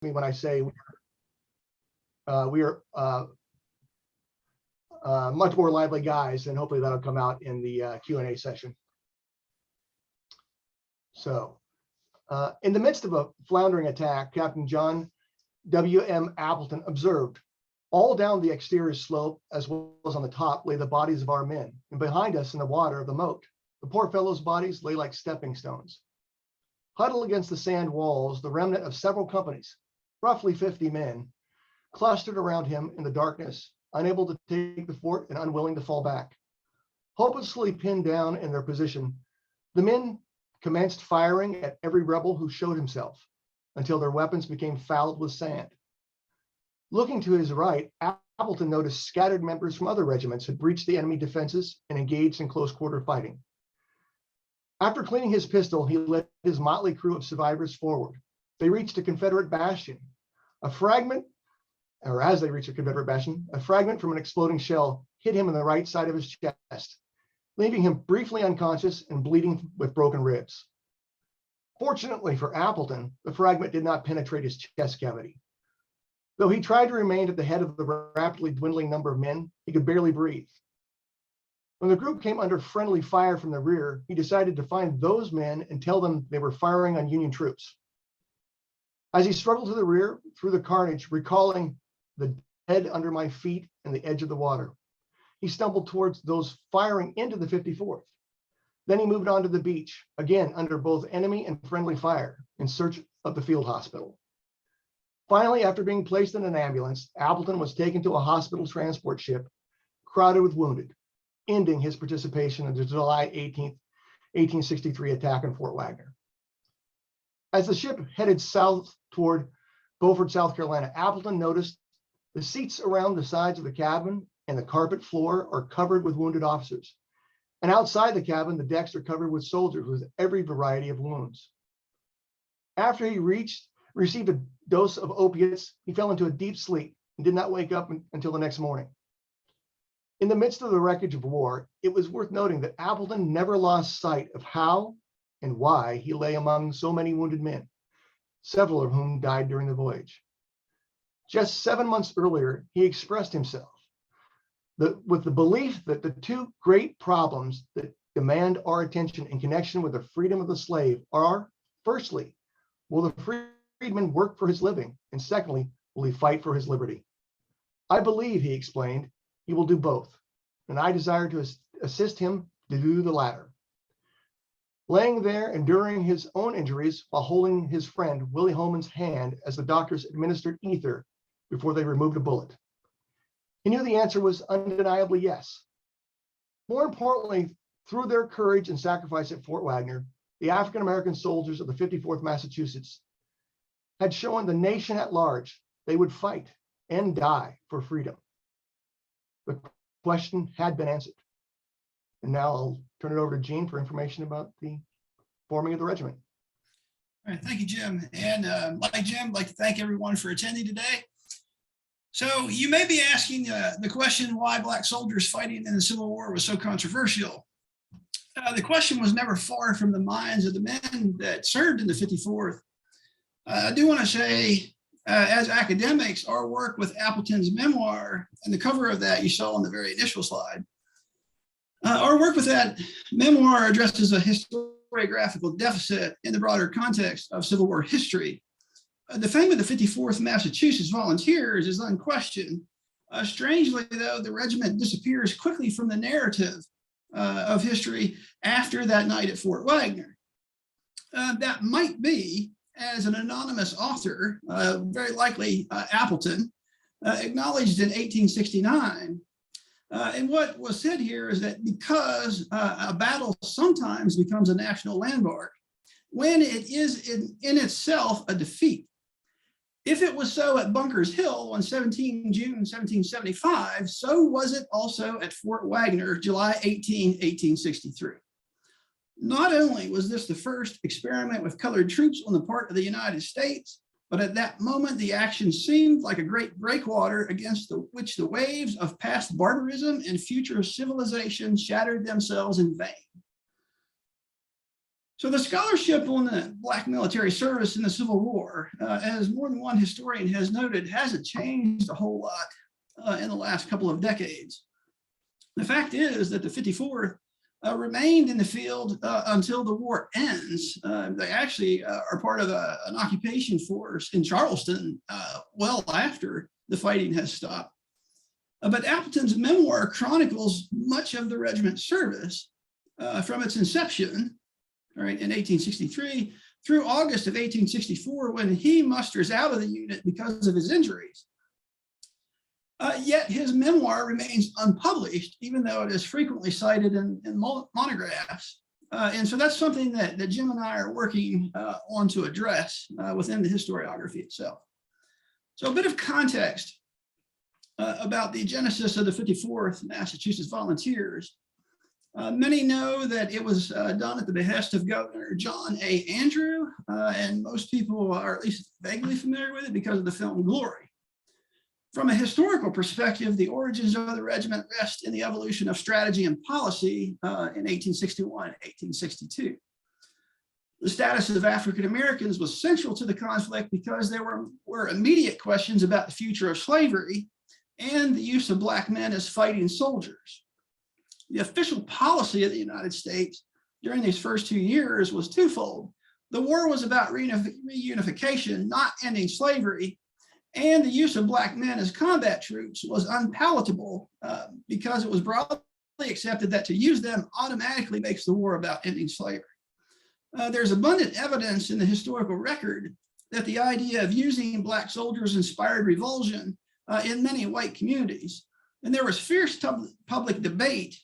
me when I say we are much more lively guys, and hopefully that'll come out in the Q&A session. So in the midst of a floundering attack, Captain John W.M. Appleton observed, all down the exterior slope, as well as on the top, lay the bodies of our men, and behind us in the water of the moat, the poor fellows' bodies lay like stepping stones. Huddled against the sand walls, the remnant of several companies, roughly 50 men, clustered around him in the darkness, unable to take the fort and unwilling to fall back. Hopelessly pinned down in their position, the men commenced firing at every rebel who showed himself until their weapons became fouled with sand. Looking to his right, Appleton noticed scattered members from other regiments had breached the enemy defenses and engaged in close quarter fighting. After cleaning his pistol, he led his motley crew of survivors forward. They reached a Confederate bastion. A fragment from an exploding shell hit him in the right side of his chest, leaving him briefly unconscious and bleeding with broken ribs. Fortunately for Appleton, the fragment did not penetrate his chest cavity. Though he tried to remain at the head of the rapidly dwindling number of men, he could barely breathe. When the group came under friendly fire from the rear, he decided to find those men and tell them they were firing on Union troops. As he struggled to the rear through the carnage, recalling the dead under my feet and the edge of the water, he stumbled towards those firing into the 54th. Then he moved on to the beach, again under both enemy and friendly fire, in search of the field hospital. Finally, after being placed in an ambulance, Appleton was taken to a hospital transport ship crowded with wounded, ending his participation in the July 18th, 1863 attack on Fort Wagner. As the ship headed south toward Beaufort, South Carolina, Appleton noticed the seats around the sides of the cabin and the carpet floor are covered with wounded officers. And outside the cabin, the decks are covered with soldiers with every variety of wounds. After he received a dose of opiates, he fell into a deep sleep and did not wake up until the next morning. In the midst of the wreckage of war, it was worth noting that Appleton never lost sight of how and why he lay among so many wounded men, several of whom died during the voyage. Just 7 months earlier, he expressed himself with the belief that the two great problems that demand our attention in connection with the freedom of the slave are, firstly, will the freedman work for his living? And secondly, will he fight for his liberty? I believe, he explained, he will do both, and I desire to assist him to do the latter. Laying there, enduring his own injuries while holding his friend Willie Holman's hand as the doctors administered ether before they removed a bullet. He knew the answer was undeniably yes. More importantly, through their courage and sacrifice at Fort Wagner, the African-American soldiers of the 54th Massachusetts had shown the nation at large they would fight and die for freedom. The question had been answered. And now I'll turn it over to Gene for information about the forming of the regiment. All right, thank you, Jim. And like Jim, I'd like to thank everyone for attending today. So you may be asking the question why Black soldiers fighting in the Civil War was so controversial. The question was never far from the minds of the men that served in the 54th. I do want to say, as academics, our work with Appleton's memoir, and the cover of that you saw on the very initial slide, our work with that memoir addresses a historiographical deficit in the broader context of Civil War history. The fame of the 54th Massachusetts Volunteers is unquestioned. Strangely, though, the regiment disappears quickly from the narrative of history after that night at Fort Wagner. That might be, as an anonymous author, very likely Appleton, acknowledged in 1869. And what was said here is that because a battle sometimes becomes a national landmark, when it is in itself a defeat. If it was so at Bunker's Hill on 17 June 1775, so was it also at Fort Wagner, July 18, 1863. Not only was this the first experiment with colored troops on the part of the United States, but at that moment, the action seemed like a great breakwater against which the waves of past barbarism and future civilization shattered themselves in vain. So the scholarship on the Black military service in the Civil War, as more than one historian has noted, hasn't changed a whole lot in the last couple of decades. The fact is that the 54th remained in the field until the war ends. They actually are part of an occupation force in Charleston well after the fighting has stopped. But Appleton's memoir chronicles much of the regiment's service from its inception, right, in 1863 through August of 1864, when he musters out of the unit because of his injuries. Yet his memoir remains unpublished, even though it is frequently cited in monographs. And so that's something that Jim and I are working on to address within the historiography itself. So a bit of context about the genesis of the 54th Massachusetts Volunteers. Many know that it was done at the behest of Governor John A. Andrew, and most people are at least vaguely familiar with it because of the film Glory. From a historical perspective, the origins of the regiment rest in the evolution of strategy and policy in 1861 and 1862. The status of African Americans was central to the conflict because there were immediate questions about the future of slavery and the use of Black men as fighting soldiers. The official policy of the United States during these first 2 years was twofold. The war was about reunification, not ending slavery, and the use of Black men as combat troops was unpalatable because it was broadly accepted that to use them automatically makes the war about ending slavery. There's abundant evidence in the historical record that the idea of using Black soldiers inspired revulsion in many white communities. And there was fierce public debate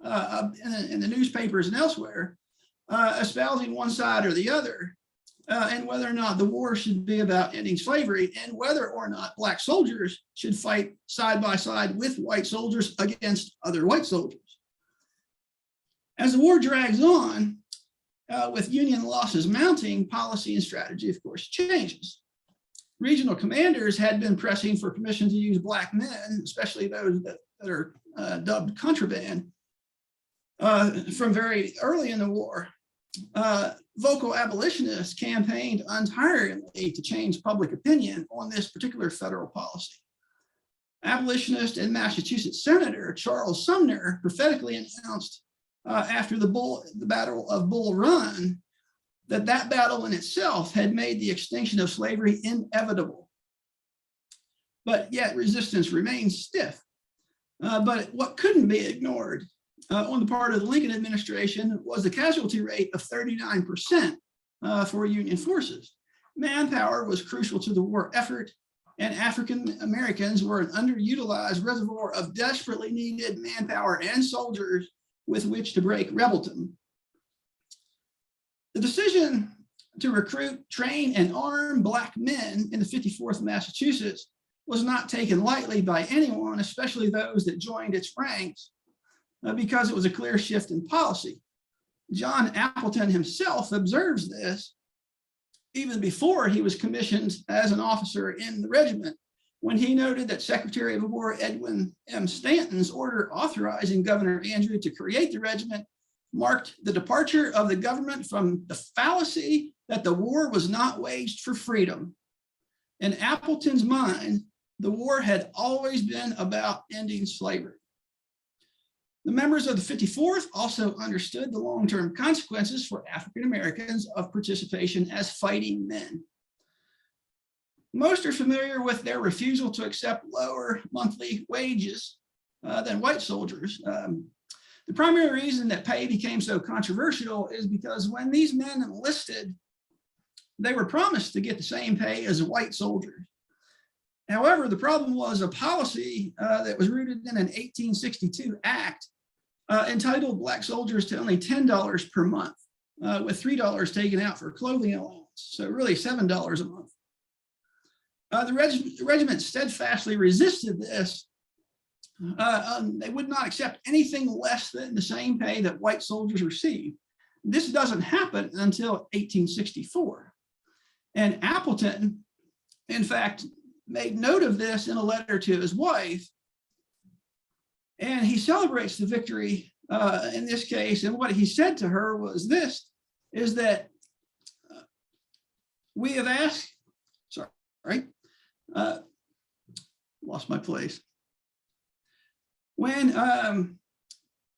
in the newspapers and elsewhere, espousing one side or the other, and whether or not the war should be about ending slavery and whether or not Black soldiers should fight side by side with white soldiers against other white soldiers. As the war drags on, with Union losses mounting, policy and strategy, of course, changes. Regional commanders had been pressing for permission to use Black men, especially those that are dubbed contraband, from very early in the war. Vocal abolitionists campaigned untiringly to change public opinion on this particular federal policy. Abolitionist and Massachusetts Senator Charles Sumner prophetically announced after the Battle of Bull Run that battle in itself had made the extinction of slavery inevitable. But yet resistance remained stiff. But what couldn't be ignored on the part of the Lincoln administration was the casualty rate of 39% for Union forces. Manpower was crucial to the war effort, and African Americans were an underutilized reservoir of desperately needed manpower and soldiers with which to break rebeldom. The decision to recruit, train, and arm Black men in the 54th Massachusetts was not taken lightly by anyone, especially those that joined its ranks, because it was a clear shift in policy. John Appleton himself observes this even before he was commissioned as an officer in the regiment, when he noted that Secretary of War Edwin M. Stanton's order authorizing Governor Andrew to create the regiment marked the departure of the government from the fallacy that the war was not waged for freedom. In Appleton's mind, the war had always been about ending slavery. The members of the 54th also understood the long-term consequences for African Americans of participation as fighting men. Most are familiar with their refusal to accept lower monthly wages than white soldiers. The primary reason that pay became so controversial is because when these men enlisted, they were promised to get the same pay as white soldiers. However, the problem was a policy that was rooted in an 1862 act entitled Black soldiers to only $10 per month, with $3 taken out for clothing allowance, so really $7 a month. The regiment steadfastly resisted this. They would not accept anything less than the same pay that white soldiers received. This doesn't happen until 1864. And Appleton, in fact, made note of this in a letter to his wife. And he celebrates the victory in this case. And what he said to her was this: is that we have asked, lost my place. When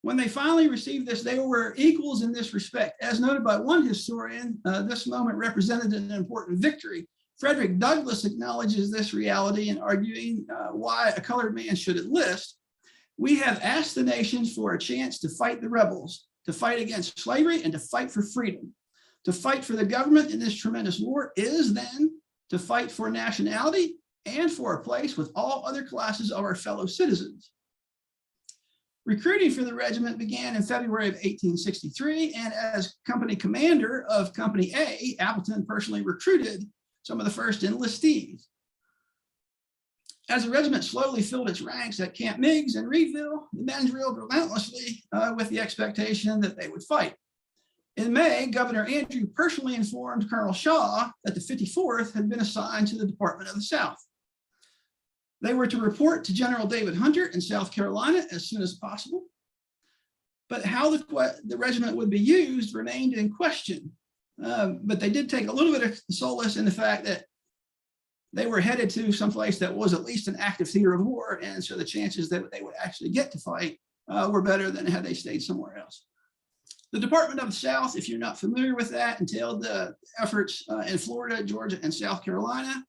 they finally received this, they were equals in this respect. As noted by one historian, this moment represented an important victory. Frederick Douglass acknowledges this reality in arguing why a colored man should enlist. We have asked the nations for a chance to fight the rebels, to fight against slavery, and to fight for freedom. To fight for the government in this tremendous war is then to fight for nationality and for a place with all other classes of our fellow citizens. Recruiting for the regiment began in February of 1863, and as company commander of Company A, Appleton personally recruited some of the first enlistees. As the regiment slowly filled its ranks at Camp Meigs and Reedville, the men drilled relentlessly with the expectation that they would fight. In May, Governor Andrew personally informed Colonel Shaw that the 54th had been assigned to the Department of the South. They were to report to General David Hunter in South Carolina as soon as possible. But how the regiment would be used remained in question. But they did take a little bit of solace in the fact that they were headed to someplace that was at least an active theater of war. And so the chances that they would actually get to fight were better than had they stayed somewhere else. The Department of the South, if you're not familiar with that, entailed the efforts in Florida, Georgia, and South Carolina.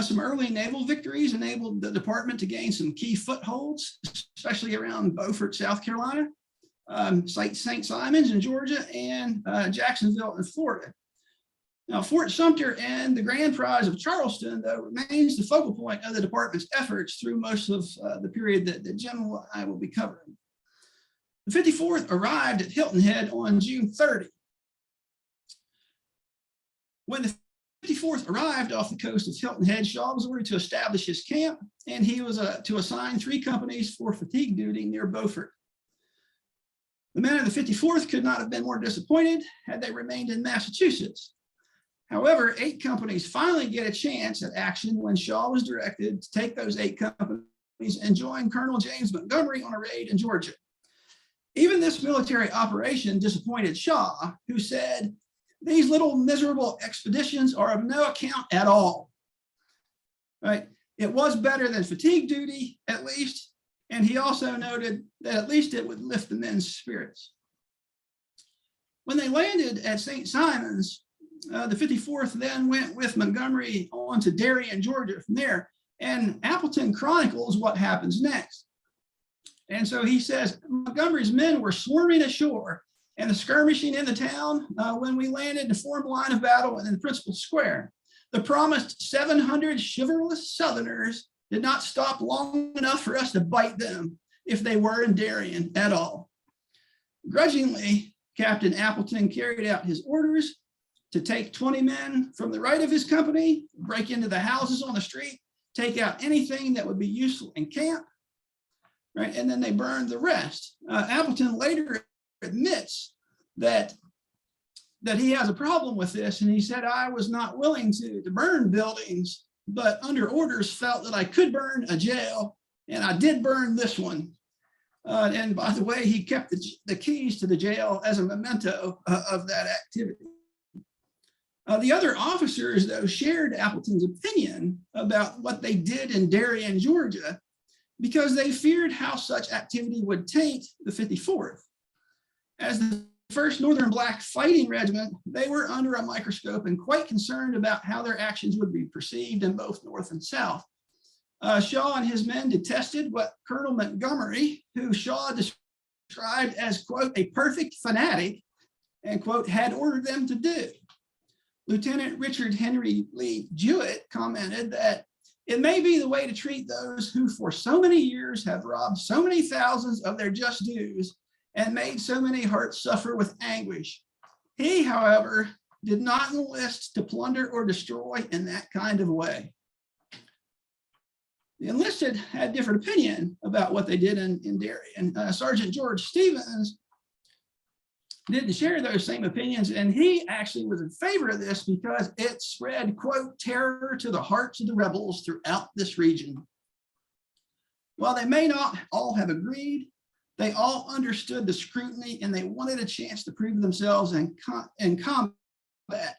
Some early naval victories enabled the department to gain some key footholds, especially around Beaufort, South Carolina, St. Simons in Georgia, and Jacksonville in Florida. Now, Fort Sumter and the Grand Prize of Charleston, though, remains the focal point of the department's efforts through most of the period that Jim and I will be covering. The 54th arrived at Hilton Head on June 30. When the 54th arrived off the coast of Hilton Head, Shaw was ordered to establish his camp, and he was to assign 3 companies for fatigue duty near Beaufort. The men of the 54th could not have been more disappointed had they remained in Massachusetts. However, 8 companies finally get a chance at action when Shaw was directed to take those 8 companies and join Colonel James Montgomery on a raid in Georgia. Even this military operation disappointed Shaw, who said, "These little miserable expeditions are of no account at all." Right? It was better than fatigue duty, at least, and he also noted that at least it would lift the men's spirits. When they landed at St. Simons, the 54th then went with Montgomery on to Darien, Georgia from there, and Appleton chronicles what happens next. And so he says, Montgomery's men were swarming ashore and the skirmishing in the town when we landed to form line of battle in the principal square. The promised 700 chivalrous Southerners did not stop long enough for us to bite them if they were in Darien at all. Grudgingly, Captain Appleton carried out his orders to take 20 men from the right of his company, break into the houses on the street, take out anything that would be useful in camp, right? And then they burned the rest. Appleton later admits that he has a problem with this. And he said, "I was not willing to burn buildings, but under orders felt that I could burn a jail. And I did burn this one." And by the way, he kept the keys to the jail as a memento of that activity. The other officers, though, shared Appleton's opinion about what they did in Darien, Georgia, because they feared how such activity would taint the 54th. As the first Northern Black Fighting Regiment, they were under a microscope and quite concerned about how their actions would be perceived in both North and South. Shaw and his men detested what Colonel Montgomery, who Shaw described as, quote, "a perfect fanatic," and, quote, "had ordered them to do. Lieutenant Richard Henry Lee Jewett commented that it may be the way to treat those who for so many years have robbed so many thousands of their just dues and made so many hearts suffer with anguish. He, however, did not enlist to plunder or destroy in that kind of way." The enlisted had different opinion about what they did in Darien. Sergeant George Stevens didn't share those same opinions, and he actually was in favor of this because it spread, quote, "terror to the hearts of the rebels throughout this region." While they may not all have agreed, They all understood the scrutiny and they wanted a chance to prove themselves in combat.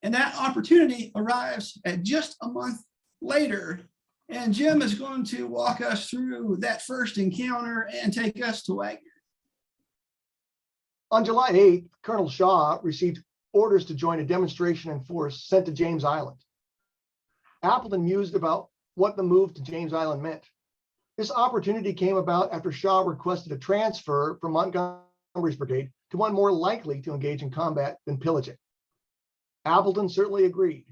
And that opportunity arrives at just a month later. And Jim is going to walk us through that first encounter and take us to Wagner. On July 8th, Colonel Shaw received orders to join a demonstration in force sent to James Island. Appleton mused about what the move to James Island meant. This opportunity came about after Shaw requested a transfer from Montgomery's brigade to one more likely to engage in combat than pillaging. Appleton certainly agreed.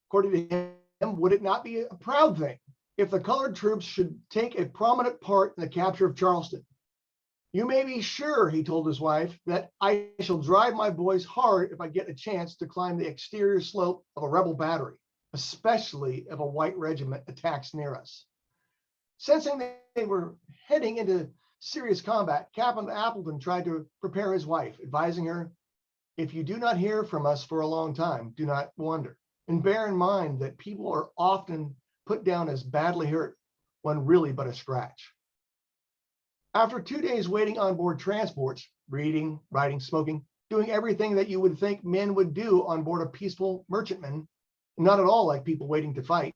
According to him, would it not be a proud thing if the colored troops should take a prominent part in the capture of Charleston? You may be sure, he told his wife, that I shall drive my boys hard if I get a chance to climb the exterior slope of a rebel battery, especially if a white regiment attacks near us. Sensing they were heading into serious combat, Captain Appleton tried to prepare his wife, advising her, if you do not hear from us for a long time, do not wonder. And bear in mind that people are often put down as badly hurt when really but a scratch. After 2 days waiting on board transports, reading, writing, smoking, doing everything that you would think men would do on board a peaceful merchantman, not at all like people waiting to fight.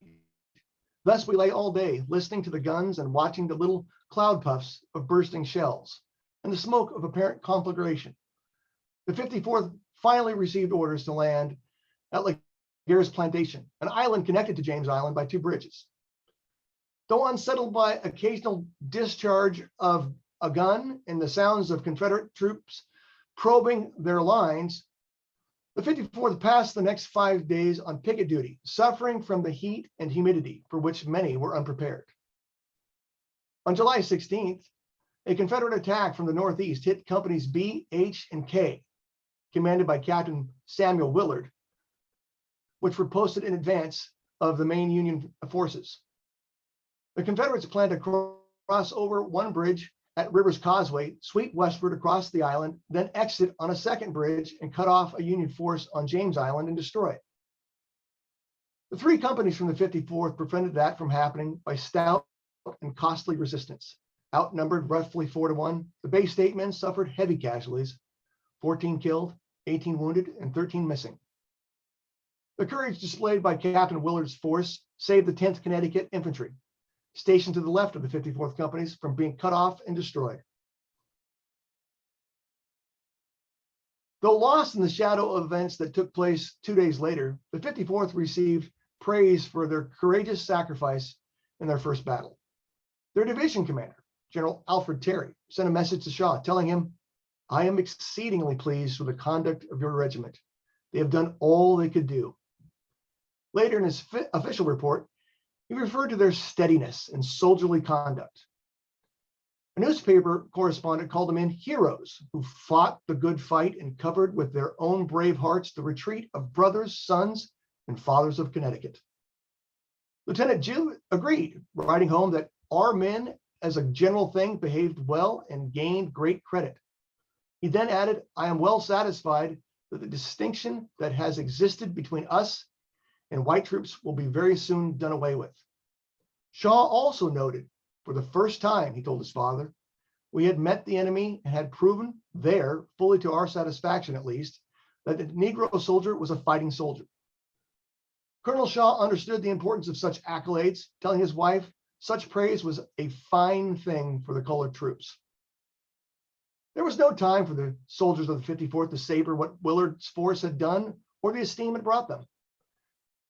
Thus we lay all day listening to the guns and watching the little cloud puffs of bursting shells and the smoke of apparent conflagration. The 54th finally received orders to land at Laguerre's Plantation, an island connected to James Island by 2 bridges. Though unsettled by occasional discharge of a gun and the sounds of Confederate troops probing their lines, the 54th passed the next 5 days on picket duty, suffering from the heat and humidity for which many were unprepared. On July 16th, a Confederate attack from the northeast hit companies B, H, and K, commanded by Captain Samuel Willard, which were posted in advance of the main Union forces. The Confederates planned to cross over one bridge at Rivers Causeway, sweep westward across the island, then exit on a second bridge and cut off a Union force on James Island and destroy it. The 3 companies from the 54th prevented that from happening by stout and costly resistance. Outnumbered roughly 4 to 1, the Bay State men suffered heavy casualties, 14 killed, 18 wounded, and 13 missing. The courage displayed by Captain Willard's force saved the 10th Connecticut Infantry, stationed to the left of the 54th companies, from being cut off and destroyed. Though lost in the shadow of events that took place 2 days later, the 54th received praise for their courageous sacrifice in their first battle. Their division commander, General Alfred Terry, sent a message to Shaw telling him, I am exceedingly pleased with the conduct of your regiment. They have done all they could do. Later in his official report, he referred to their steadiness and soldierly conduct. A newspaper correspondent called them in heroes who fought the good fight and covered with their own brave hearts the retreat of brothers, sons, and fathers of Connecticut. Lieutenant Jim agreed, writing home that our men, as a general thing, behaved well and gained great credit. He then added, I am well satisfied that the distinction that has existed between us and white troops will be very soon done away with. Shaw also noted, for the first time, he told his father, we had met the enemy and had proven there, fully to our satisfaction at least, that the Negro soldier was a fighting soldier. Colonel Shaw understood the importance of such accolades, telling his wife such praise was a fine thing for the colored troops. There was no time for the soldiers of the 54th to savor what Willard's force had done or the esteem it brought them.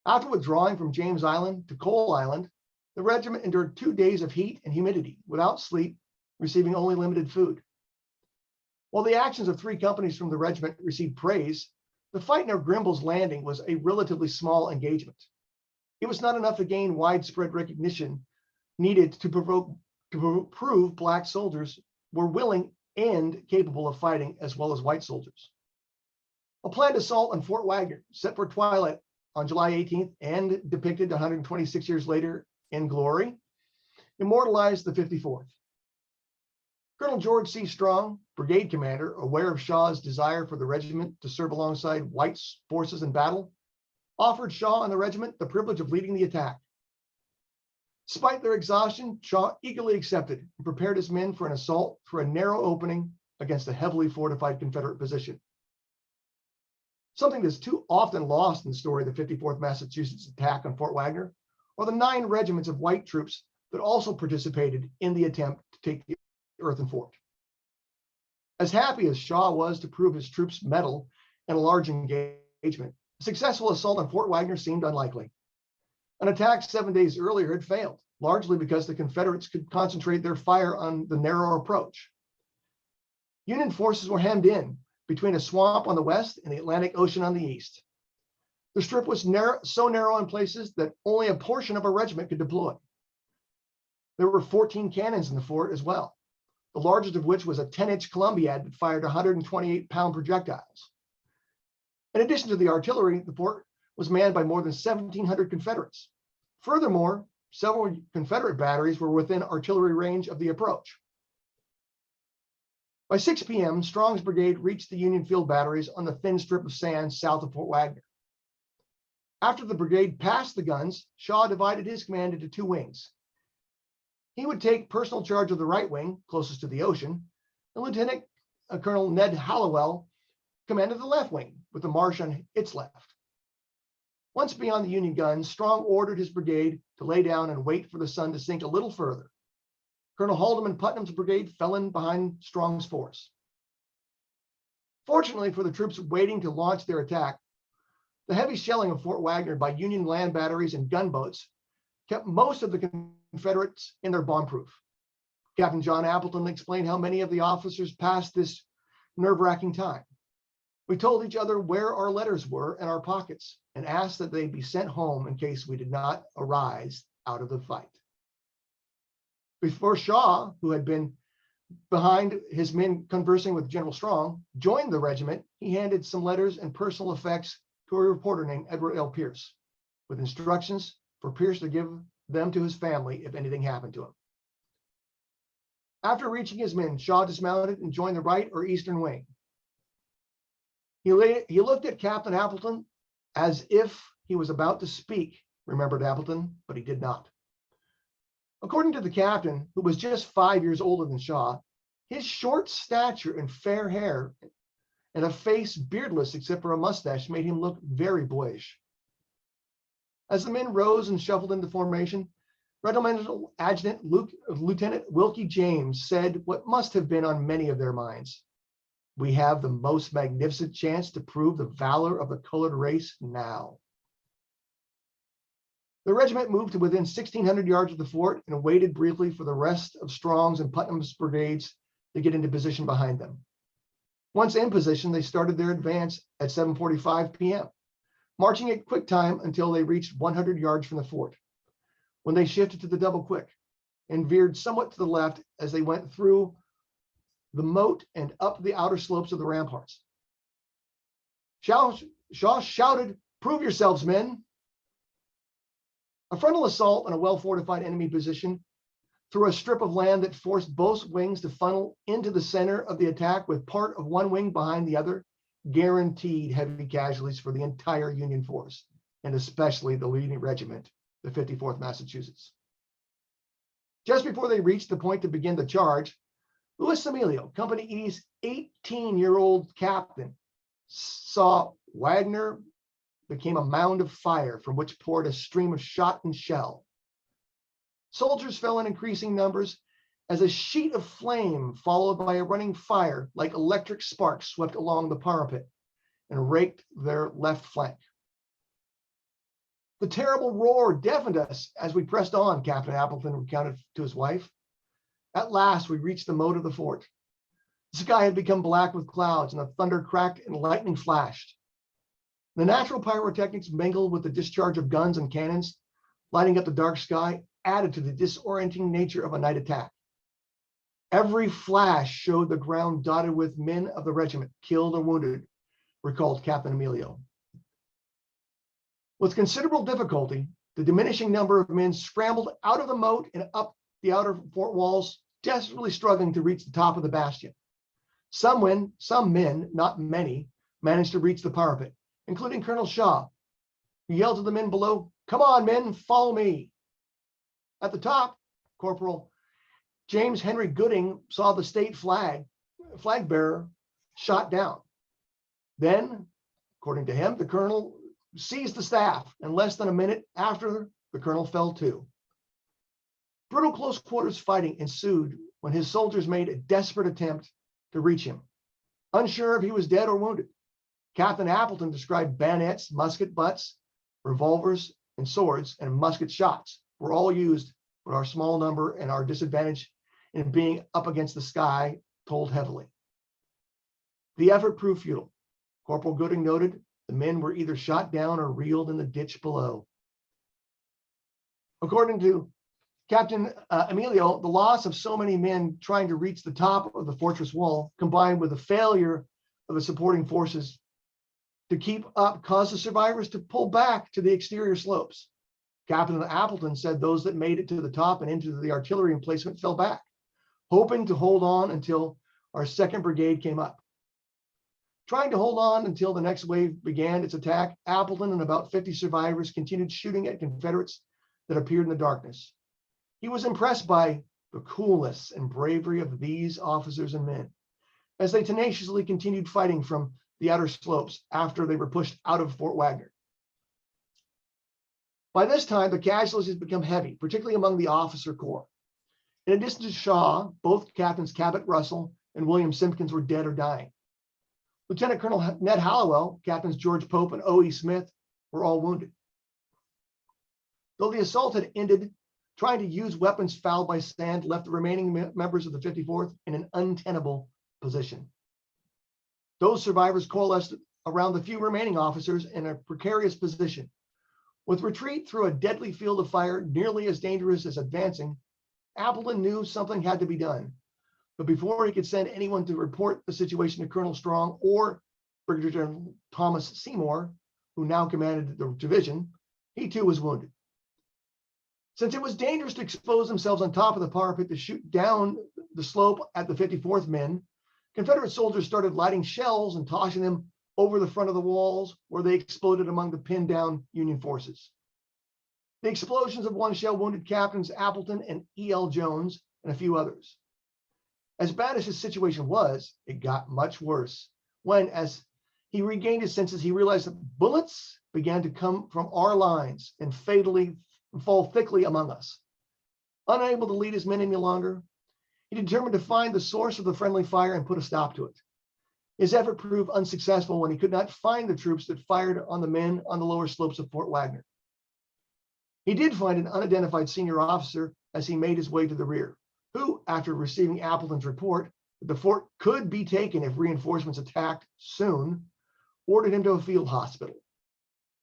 After withdrawing from James Island to Coal Island, the regiment endured 2 days of heat and humidity without sleep, receiving only limited food. While the actions of 3 companies from the regiment received praise, the fight near Grimble's Landing was a relatively small engagement. It was not enough to gain widespread recognition needed to prove black soldiers were willing and capable of fighting as well as white soldiers. A planned assault on Fort Wagner, set for twilight on July 18th and depicted 126 years later in glory, immortalized the 54th. Colonel George C. Strong, brigade commander, aware of Shaw's desire for the regiment to serve alongside white forces in battle, offered Shaw and the regiment the privilege of leading the attack. Despite their exhaustion, Shaw eagerly accepted and prepared his men for an assault through a narrow opening against a heavily fortified Confederate position. Something that's too often lost in the story of the 54th Massachusetts attack on Fort Wagner are the 9 regiments of white troops that also participated in the attempt to take the earthen fort. As happy as Shaw was to prove his troops' mettle in a large engagement, a successful assault on Fort Wagner seemed unlikely. An attack 7 days earlier had failed, largely because the Confederates could concentrate their fire on the narrow approach. Union forces were hemmed in between a swamp on the west and the Atlantic Ocean on the east. The strip was so narrow in places that only a portion of a regiment could deploy. There were 14 cannons in the fort as well, the largest of which was a 10-inch Columbiad that fired 128-pound projectiles. In addition to the artillery, the fort was manned by more than 1,700 Confederates. Furthermore, several Confederate batteries were within artillery range of the approach. By 6 p.m., Strong's brigade reached the Union field batteries on the thin strip of sand south of Fort Wagner. After the brigade passed the guns, Shaw divided his command into 2 wings. He would take personal charge of the right wing, closest to the ocean, and Lieutenant Colonel Ned Hallowell commanded the left wing, with the marsh on its left. Once beyond the Union guns, Strong ordered his brigade to lay down and wait for the sun to sink a little further. Colonel Haldeman Putnam's brigade fell in behind Strong's force. Fortunately for the troops waiting to launch their attack, the heavy shelling of Fort Wagner by Union land batteries and gunboats kept most of the Confederates in their bomb-proof. Captain John Appleton explained how many of the officers passed this nerve-wracking time. We told each other where our letters were in our pockets and asked that they be sent home in case we did not arise out of the fight. Before Shaw, who had been behind his men conversing with General Strong, joined the regiment, he handed some letters and personal effects to a reporter named Edward L. Pierce, with instructions for Pierce to give them to his family if anything happened to him. After reaching his men, Shaw dismounted and joined the right or eastern wing. He looked at Captain Appleton as if he was about to speak, remembered Appleton, but he did not. According to the captain, who was just 5 years older than Shaw, his short stature and fair hair and a face beardless except for a mustache made him look very boyish. As the men rose and shuffled into formation, Regimental Adjutant Lieutenant Wilkie James said what must have been on many of their minds: "We have the most magnificent chance to prove the valor of the colored race now." The regiment moved to within 1,600 yards of the fort and waited briefly for the rest of Strong's and Putnam's brigades to get into position behind them. Once in position, they started their advance at 7:45 p.m., marching at quick time until they reached 100 yards from the fort, when they shifted to the double quick and veered somewhat to the left as they went through the moat and up the outer slopes of the ramparts. Shaw shouted, "Prove yourselves, men." A frontal assault on a well-fortified enemy position through a strip of land that forced both wings to funnel into the center of the attack with part of one wing behind the other guaranteed heavy casualties for the entire Union force, and especially the leading regiment, the 54th Massachusetts. Just before they reached the point to begin the charge, Louis Emilio, Company E's 18-year-old captain, saw Wagner became a mound of fire from which poured a stream of shot and shell. Soldiers fell in increasing numbers as a sheet of flame followed by a running fire like electric sparks swept along the parapet and raked their left flank. "The terrible roar deafened us as we pressed on," Captain Appleton recounted to his wife. "At last we reached the moat of the fort. The sky had become black with clouds and the thunder cracked and lightning flashed. The natural pyrotechnics mingled with the discharge of guns and cannons, lighting up the dark sky, added to the disorienting nature of a night attack. Every flash showed the ground dotted with men of the regiment, killed or wounded," recalled Captain Emilio. With considerable difficulty, the diminishing number of men scrambled out of the moat and up the outer fort walls, desperately struggling to reach the top of the bastion. Some men, not many, managed to reach the parapet, including Colonel Shaw, who yelled to the men below, "Come on, men, follow me." At the top, Corporal James Henry Gooding saw the state flag bearer shot down. Then, according to him, the colonel seized the staff, and less than a minute after, the colonel fell too. Brutal close quarters fighting ensued when his soldiers made a desperate attempt to reach him. Unsure if he was dead or wounded, Captain Appleton described bayonets, musket butts, revolvers, and swords, and musket shots were all used, but our small number and our disadvantage in being up against the sky told heavily. The effort proved futile. Corporal Gooding noted the men were either shot down or reeled in the ditch below. According to Captain Emilio, the loss of so many men trying to reach the top of the fortress wall, combined with the failure of the supporting forces to keep up, caused the survivors to pull back to the exterior slopes. Captain Appleton said those that made it to the top and into the artillery emplacement fell back, hoping to hold on until our 2nd Brigade came up. Trying to hold on until the next wave began its attack, Appleton and about 50 survivors continued shooting at Confederates that appeared in the darkness. He was impressed by the coolness and bravery of these officers and men as they tenaciously continued fighting from the outer slopes after they were pushed out of Fort Wagner. By this time, the casualties had become heavy, particularly among the officer corps. In addition to Shaw, both Captains Cabot Russell and William Simpkins were dead or dying. Lieutenant Colonel Ned Hallowell, Captains George Pope and O.E. Smith were all wounded. Though the assault had ended, trying to use weapons fouled by sand left the remaining members of the 54th in an untenable position. Those survivors coalesced around the few remaining officers in a precarious position. With retreat through a deadly field of fire nearly as dangerous as advancing, Appleton knew something had to be done. But before he could send anyone to report the situation to Colonel Strong or Brigadier General Thomas Seymour, who now commanded the division, he too was wounded. Since it was dangerous to expose themselves on top of the parapet to shoot down the slope at the 54th men, Confederate soldiers started lighting shells and tossing them over the front of the walls, where they exploded among the pinned down Union forces. The explosions of one shell wounded Captains Appleton and E.L. Jones and a few others. As bad as his situation was, it got much worse when, as he regained his senses, he realized that bullets began to come from our lines and fatally fall thickly among us. Unable to lead his men any longer, he determined to find the source of the friendly fire and put a stop to it. His effort proved unsuccessful when he could not find the troops that fired on the men on the lower slopes of Fort Wagner. He did find an unidentified senior officer as he made his way to the rear, who, after receiving Appleton's report that the fort could be taken if reinforcements attacked soon, ordered him to a field hospital.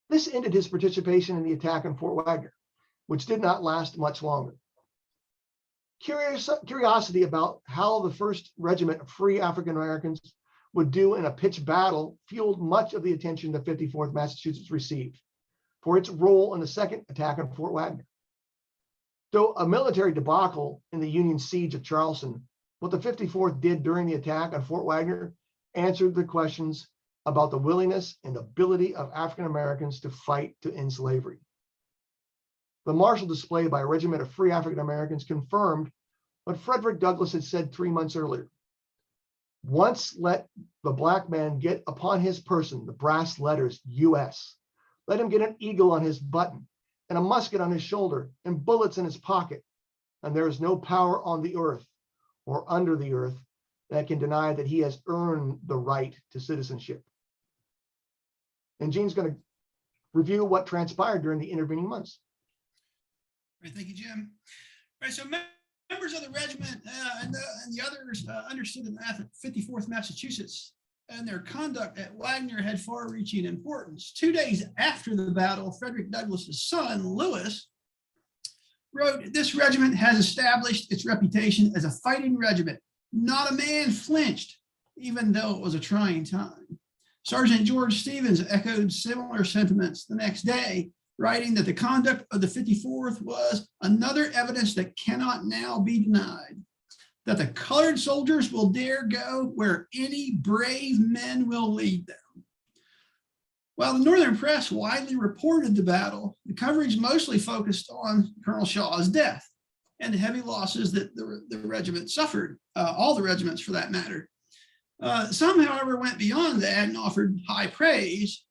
This ended his participation in the attack on Fort Wagner, which did not last much longer. Curiosity about how the 1st Regiment of Free African Americans would do in a pitched battle fueled much of the attention the 54th Massachusetts received for its role in the 2nd attack on Fort Wagner. Though a military debacle in the Union siege of Charleston, what the 54th did during the attack on Fort Wagner answered the questions about the willingness and ability of African Americans to fight to end slavery. The martial display by a regiment of Free African Americans confirmed what Frederick Douglass had said 3 months earlier. Once let the black man get upon his person the brass letters U.S. Let him get an eagle on his button and a musket on his shoulder and bullets in his pocket, and there is no power on the earth or under the earth that can deny that he has earned the right to citizenship. And Gene's going to review what transpired during the intervening months. All right, thank you, Jim. All right, so members of the regiment and the others understood that 54th Massachusetts and their conduct at Wagner had far-reaching importance. 2 days after the battle, Frederick Douglass's son, Lewis, wrote, "This regiment has established its reputation as a fighting regiment. Not a man flinched, even though it was a trying time." Sergeant George Stevens echoed similar sentiments the next day, writing that the conduct of the 54th was another evidence that cannot now be denied, that the colored soldiers will dare go where any brave men will lead them. While the Northern press widely reported the battle, the coverage mostly focused on Colonel Shaw's death and the heavy losses that the regiment suffered, all the regiments for that matter. Some, however, went beyond that and offered high praise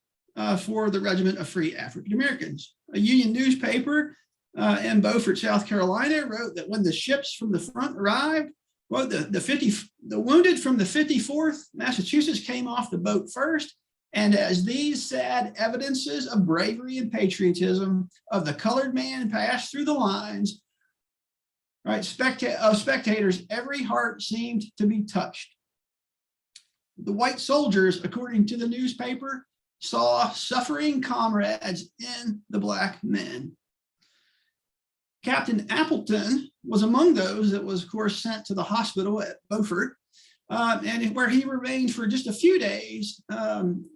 for the Regiment of Free African Americans. A Union newspaper in Beaufort, South Carolina, wrote that when the ships from the front arrived, well, the wounded from the 54th Massachusetts came off the boat first, and as these sad evidences of bravery and patriotism of the colored man passed through the lines, right, spectators, every heart seemed to be touched. The white soldiers, according to the newspaper, saw suffering comrades in the black men. Captain Appleton was among those that was, of course, sent to the hospital at Beaufort, and where he remained for just a few days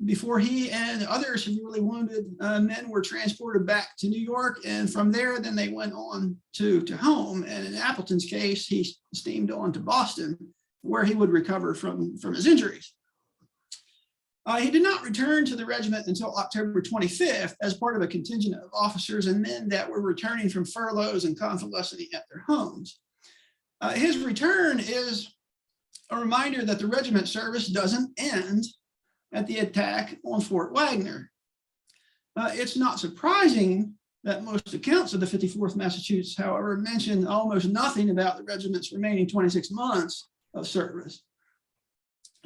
before he and other severely wounded men were transported back to New York. And from there, then they went on to home. And in Appleton's case, he steamed on to Boston, where he would recover from his injuries. He did not return to the regiment until October 25th as part of a contingent of officers and men that were returning from furloughs and convalescing at their homes. His return is a reminder that the regiment service doesn't end at the attack on Fort Wagner. It's not surprising that most accounts of the 54th Massachusetts, however, mention almost nothing about the regiment's remaining 26 months of service.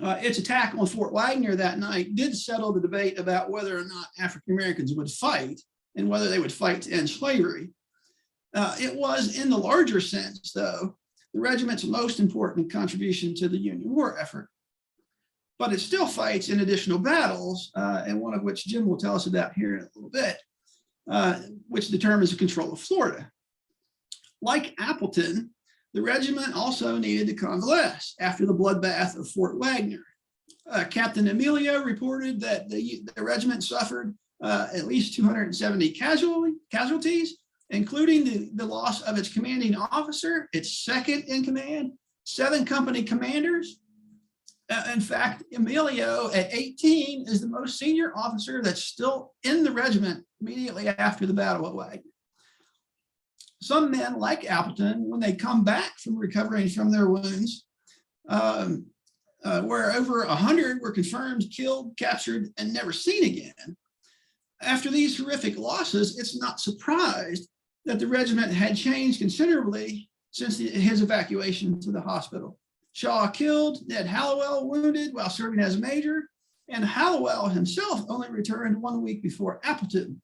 Its attack on Fort Wagner that night did settle the debate about whether or not African Americans would fight and whether they would fight to end slavery. It was, in the larger sense, though, the regiment's most important contribution to the Union war effort. But it still fights in additional battles, and one of which Jim will tell us about here in a little bit, which determines the control of Florida. Like Appleton, the regiment also needed to convalesce after the bloodbath of Fort Wagner. Captain Emilio reported that the regiment suffered at least 270 casualties, including the loss of its commanding officer, its second in command, 7 company commanders. In fact, Emilio at 18 is the most senior officer that's still in the regiment immediately after the Battle of Wagner. Some men like Appleton, when they come back from recovering from their wounds, where over 100 were confirmed, killed, captured, and never seen again. After these horrific losses, it's not surprised that the regiment had changed considerably since his evacuation to the hospital. Shaw killed, Ned Hallowell wounded while serving as a major, and Hallowell himself only returned 1 week before Appleton.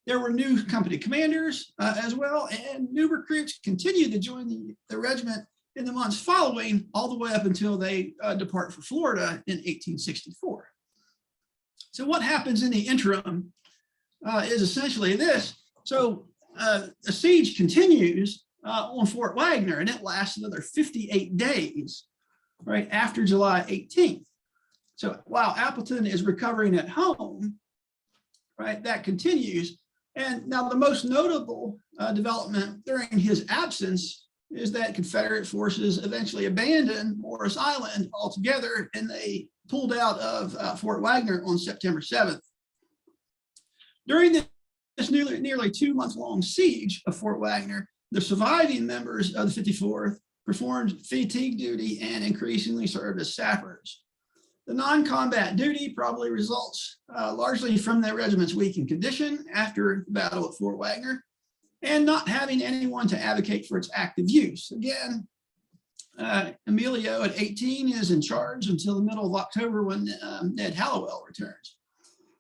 There were new company commanders as well, and new recruits continued to join the regiment in the months following, all the way up until they depart for Florida in 1864. So what happens in the interim is essentially this. So a siege continues on Fort Wagner, and it lasts another 58 days, right, after July 18th. So while Appleton is recovering at home, right, that continues. And now the most notable development during his absence is that Confederate forces eventually abandoned Morris Island altogether, and they pulled out of Fort Wagner on September 7th. During this nearly 2-month-long siege of Fort Wagner, the surviving members of the 54th performed fatigue duty and increasingly served as sappers. The non-combat duty probably results largely from their regiment's weakened condition after the battle at Fort Wagner and not having anyone to advocate for its active use. Again, Emilio at 18 is in charge until the middle of October when Ned Hallowell returns.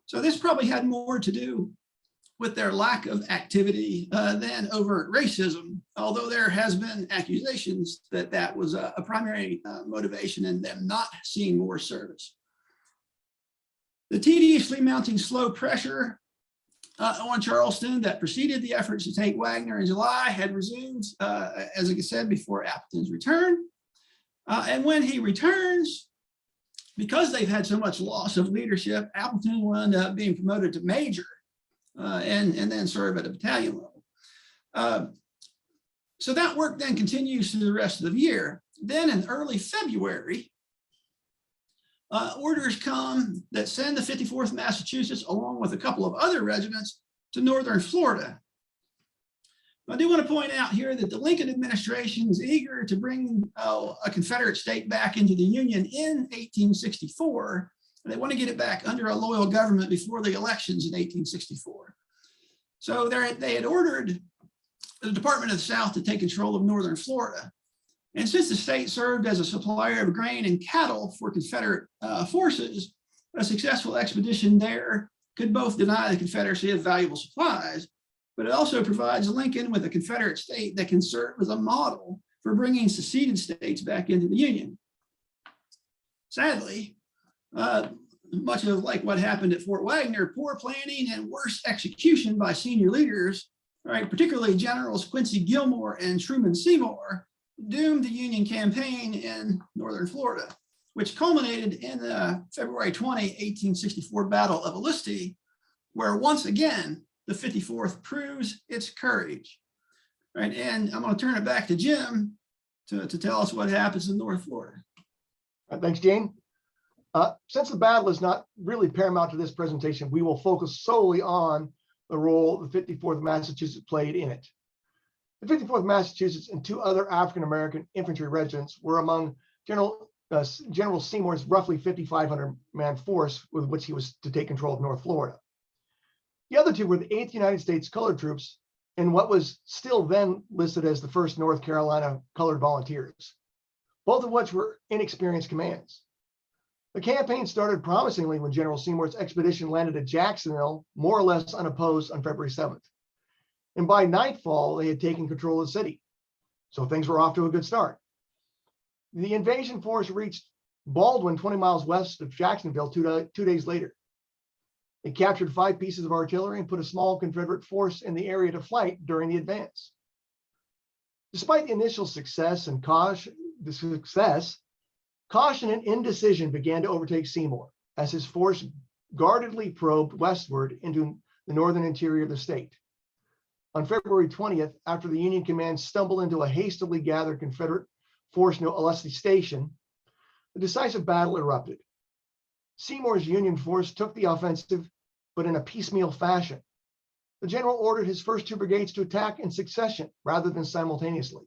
So this probably had more to do with their lack of activity than overt racism, although there has been accusations that that was a primary motivation in them not seeing more service. The tediously mounting slow pressure on Charleston that preceded the efforts to take Wagner in July had resumed, as I said, before Appleton's return. And when he returns, because they've had so much loss of leadership, Appleton will end up being promoted to major. And then serve at a battalion level. So that work then continues through the rest of the year. Then in early February, orders come that send the 54th Massachusetts, along with a couple of other regiments, to northern Florida. I do want to point out here that the Lincoln administration is eager to bring a Confederate state back into the Union in 1864. And they want to get it back under a loyal government before the elections in 1864. So they had ordered the Department of the South to take control of northern Florida. And since the state served as a supplier of grain and cattle for Confederate forces, a successful expedition there could both deny the Confederacy of valuable supplies, but it also provides Lincoln with a Confederate state that can serve as a model for bringing seceded states back into the Union. Sadly, much of like what happened at Fort Wagner, poor planning and worse execution by senior leaders, right, particularly Generals Quincy Gilmore and Truman Seymour, doomed the Union campaign in northern Florida, which culminated in the February 20, 1864 Battle of Olustee, where once again, the 54th proves its courage. Right, and I'm going to turn it back to Jim to tell us what happens in North Florida. Thanks, Gene. Since the battle is not really paramount to this presentation, we will focus solely on the role the 54th Massachusetts played in it. The 54th Massachusetts and two other African-American infantry regiments were among General Seymour's roughly 5,500-man force with which he was to take control of North Florida. The other two were the 8th United States Colored Troops and what was still then listed as the 1st North Carolina Colored Volunteers, both of which were inexperienced commands. The campaign started promisingly when General Seymour's expedition landed at Jacksonville, more or less unopposed, on February 7th. And by nightfall, they had taken control of the city. So things were off to a good start. The invasion force reached Baldwin, 20 miles west of Jacksonville, 2 days later. They captured 5 pieces of artillery and put a small Confederate force in the area to flight during the advance. Despite the initial success and caution and indecision began to overtake Seymour as his force guardedly probed westward into the northern interior of the state. On February 20th, after the Union command stumbled into a hastily gathered Confederate force near Olustee Station, the decisive battle erupted. Seymour's Union force took the offensive, but in a piecemeal fashion. The general ordered his first 2 brigades to attack in succession rather than simultaneously,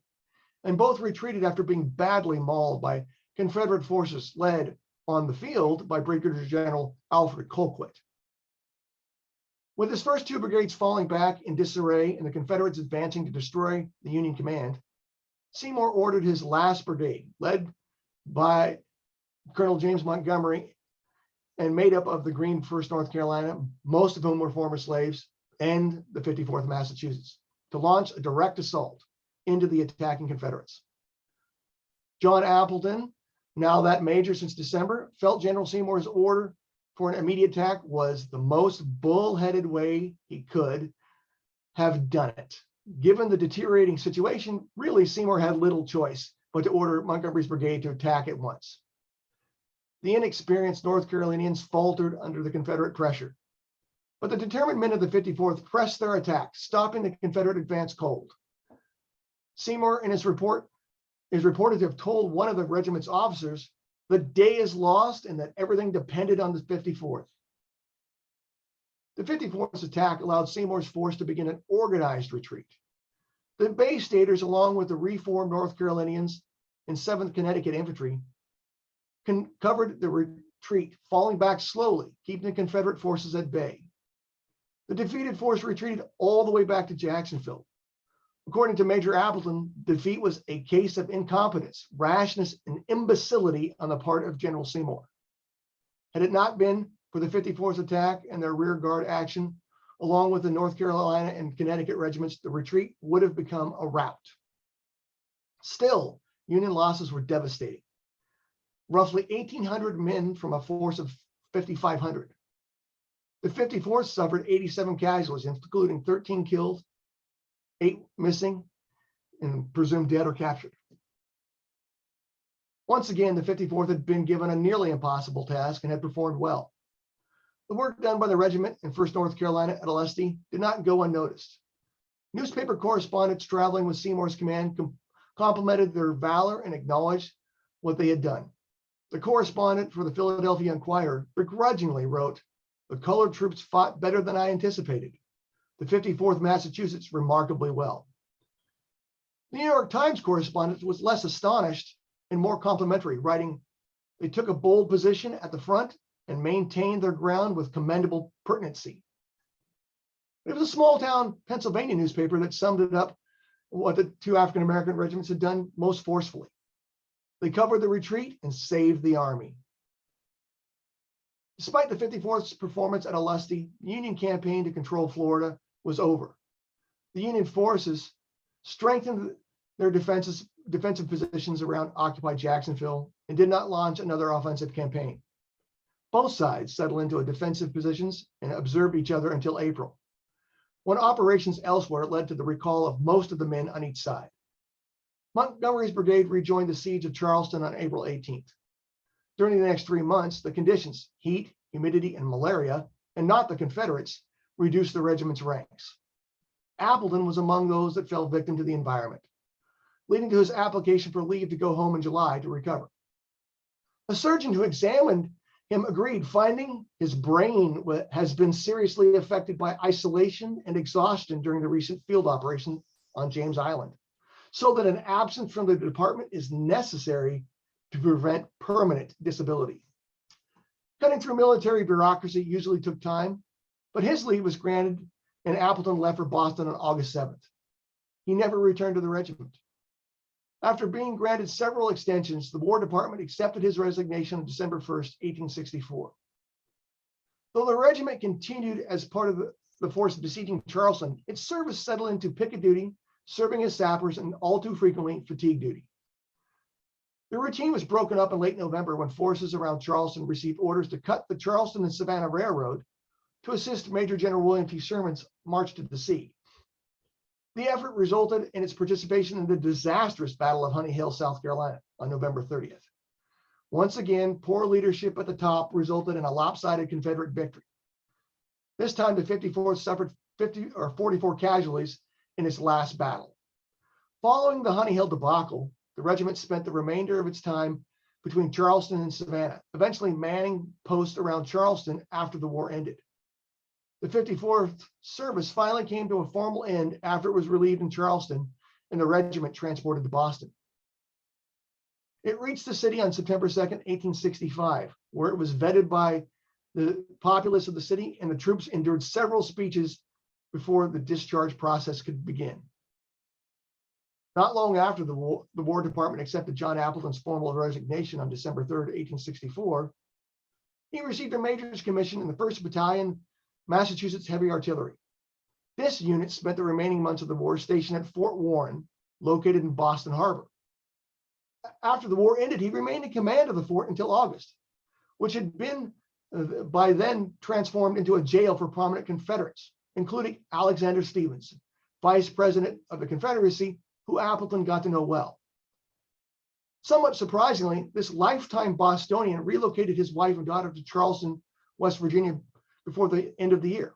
and both retreated after being badly mauled by Confederate forces led on the field by Brigadier General Alfred Colquitt. With his first 2 brigades falling back in disarray and the Confederates advancing to destroy the Union command, Seymour ordered his last brigade, led by Colonel James Montgomery and made up of the Green 1st North Carolina, most of whom were former slaves, and the 54th Massachusetts, to launch a direct assault into the attacking Confederates. John Appleton, now that major since December, felt General Seymour's order for an immediate attack was the most bullheaded way he could have done it. Given the deteriorating situation, really Seymour had little choice but to order Montgomery's brigade to attack at once. The inexperienced North Carolinians faltered under the Confederate pressure, but the determined men of the 54th pressed their attack, stopping the Confederate advance cold. Seymour, in his report, is reported to have told one of the regiment's officers, "The day is lost and that everything depended on the 54th." The 54th's attack allowed Seymour's force to begin an organized retreat. The Bay Staters, along with the reformed North Carolinians and 7th Connecticut Infantry, covered the retreat, falling back slowly, keeping the Confederate forces at bay. The defeated force retreated all the way back to Jacksonville. According to Major Appleton, defeat was a case of incompetence, rashness, and imbecility on the part of General Seymour. Had it not been for the 54th attack and their rear guard action, along with the North Carolina and Connecticut regiments, the retreat would have become a rout. Still, Union losses were devastating. Roughly 1,800 men from a force of 5,500. The 54th suffered 87 casualties, including 13 killed, 8 missing, and presumed dead or captured. Once again, the 54th had been given a nearly impossible task and had performed well. The work done by the regiment in 1st North Carolina at Olustee did not go unnoticed. Newspaper correspondents traveling with Seymour's command complimented their valor and acknowledged what they had done. The correspondent for the Philadelphia Inquirer begrudgingly wrote, "The colored troops fought better than I anticipated. The 54th Massachusetts remarkably well." The New York Times correspondent was less astonished and more complimentary, writing, "They took a bold position at the front and maintained their ground with commendable pertinency." It was a small town Pennsylvania newspaper that summed it up what the two African American regiments had done most forcefully. They covered the retreat and saved the army. Despite the 54th's performance at Olustee, the Union campaign to control Florida was over. The Union forces strengthened their defensive positions around occupied Jacksonville and did not launch another offensive campaign. Both sides settled into defensive positions and observed each other until April, when operations elsewhere led to the recall of most of the men on each side. Montgomery's brigade rejoined the siege of Charleston on April 18th. During the next 3 months, the conditions, heat, humidity, and malaria, and not the Confederates, reduced the regiment's ranks. Appleton was among those that fell victim to the environment, leading to his application for leave to go home in July to recover. A surgeon who examined him agreed, finding his brain has been seriously affected by isolation and exhaustion during the recent field operation on James Island, so that an absence from the department is necessary to prevent permanent disability. Cutting through military bureaucracy usually took time, but his leave was granted and Appleton left for Boston on August 7th. He never returned to the regiment. After being granted several extensions, the War Department accepted his resignation on December 1st, 1864. Though the regiment continued as part of the force besieging Charleston, its service settled into picket duty, serving as sappers, and all too frequently fatigue duty. The routine was broken up in late November when forces around Charleston received orders to cut the Charleston and Savannah Railroad to assist Major General William T. Sherman's march to the sea. The effort resulted in its participation in the disastrous Battle of Honey Hill, South Carolina on November 30th. Once again, poor leadership at the top resulted in a lopsided Confederate victory. This time, the 54th suffered 44 casualties in its last battle. Following the Honey Hill debacle, the regiment spent the remainder of its time between Charleston and Savannah, eventually manning posts around Charleston after the war ended. The 54th service finally came to a formal end after it was relieved in Charleston and the regiment transported to Boston. It reached the city on September 2nd, 1865, where it was vetted by the populace of the city, and the troops endured several speeches before the discharge process could begin. Not long after the War Department accepted John Appleton's formal resignation on December 3rd, 1864, he received a major's commission in the 1st Battalion, Massachusetts Heavy Artillery. This unit spent the remaining months of the war stationed at Fort Warren, located in Boston Harbor. After the war ended, he remained in command of the fort until August, which had been by then transformed into a jail for prominent Confederates, including Alexander Stephens, Vice President of the Confederacy, who Appleton got to know well. Somewhat surprisingly, this lifetime Bostonian relocated his wife and daughter to Charleston, West Virginia, before the end of the year.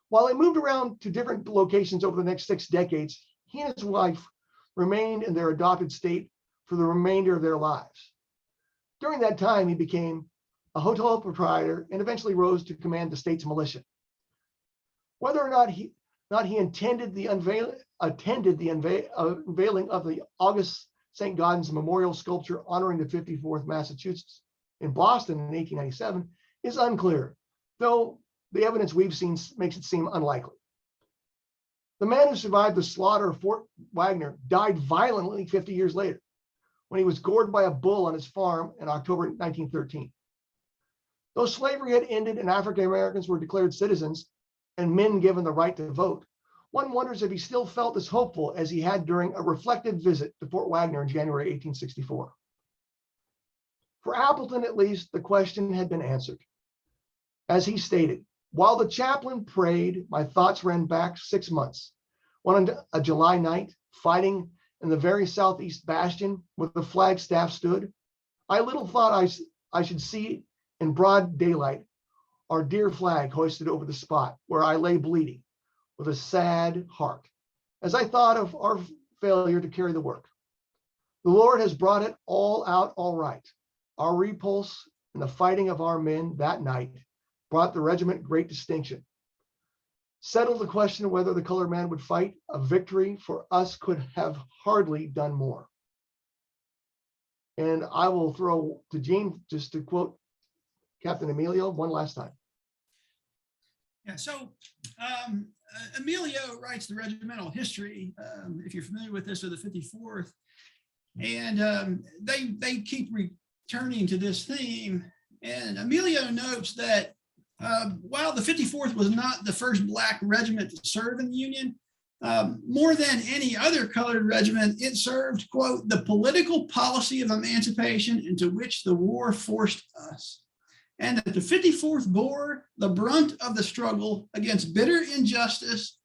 While they moved around to different locations over the next 6 decades, he and his wife remained in their adopted state for the remainder of their lives. During that time, he became a hotel proprietor and eventually rose to command the state's militia. Whether or not he attended the unveiling of the August St. Gaudens Memorial Sculpture honoring the 54th Massachusetts in Boston in 1897 is unclear, though the evidence we've seen makes it seem unlikely. The man who survived the slaughter of Fort Wagner died violently 50 years later, when he was gored by a bull on his farm in October 1913. Though slavery had ended and African Americans were declared citizens and men given the right to vote, one wonders if he still felt as hopeful as he had during a reflective visit to Fort Wagner in January 1864. For Appleton, at least, the question had been answered. As he stated, "While the chaplain prayed, my thoughts ran back 6 months, when on a July night, fighting in the very southeast bastion where the flagstaff stood, I little thought I should see in broad daylight our dear flag hoisted over the spot where I lay bleeding with a sad heart, as I thought of our failure to carry the work. The Lord has brought it all out all right. Our repulse and the fighting of our men that night brought the regiment great distinction. Settled the question of whether the colored man would fight. A victory for us could have hardly done more. And I will throw to Gene just to quote Captain Emilio one last time. Yeah, so Emilio writes the regimental history, if you're familiar with this, of the 54th, and they keep returning to this theme. And Emilio notes that while the 54th was not the first Black regiment to serve in the Union, more than any other colored regiment, it served, quote, the political policy of emancipation into which the war forced us. And that the 54th bore the brunt of the struggle against bitter injustice,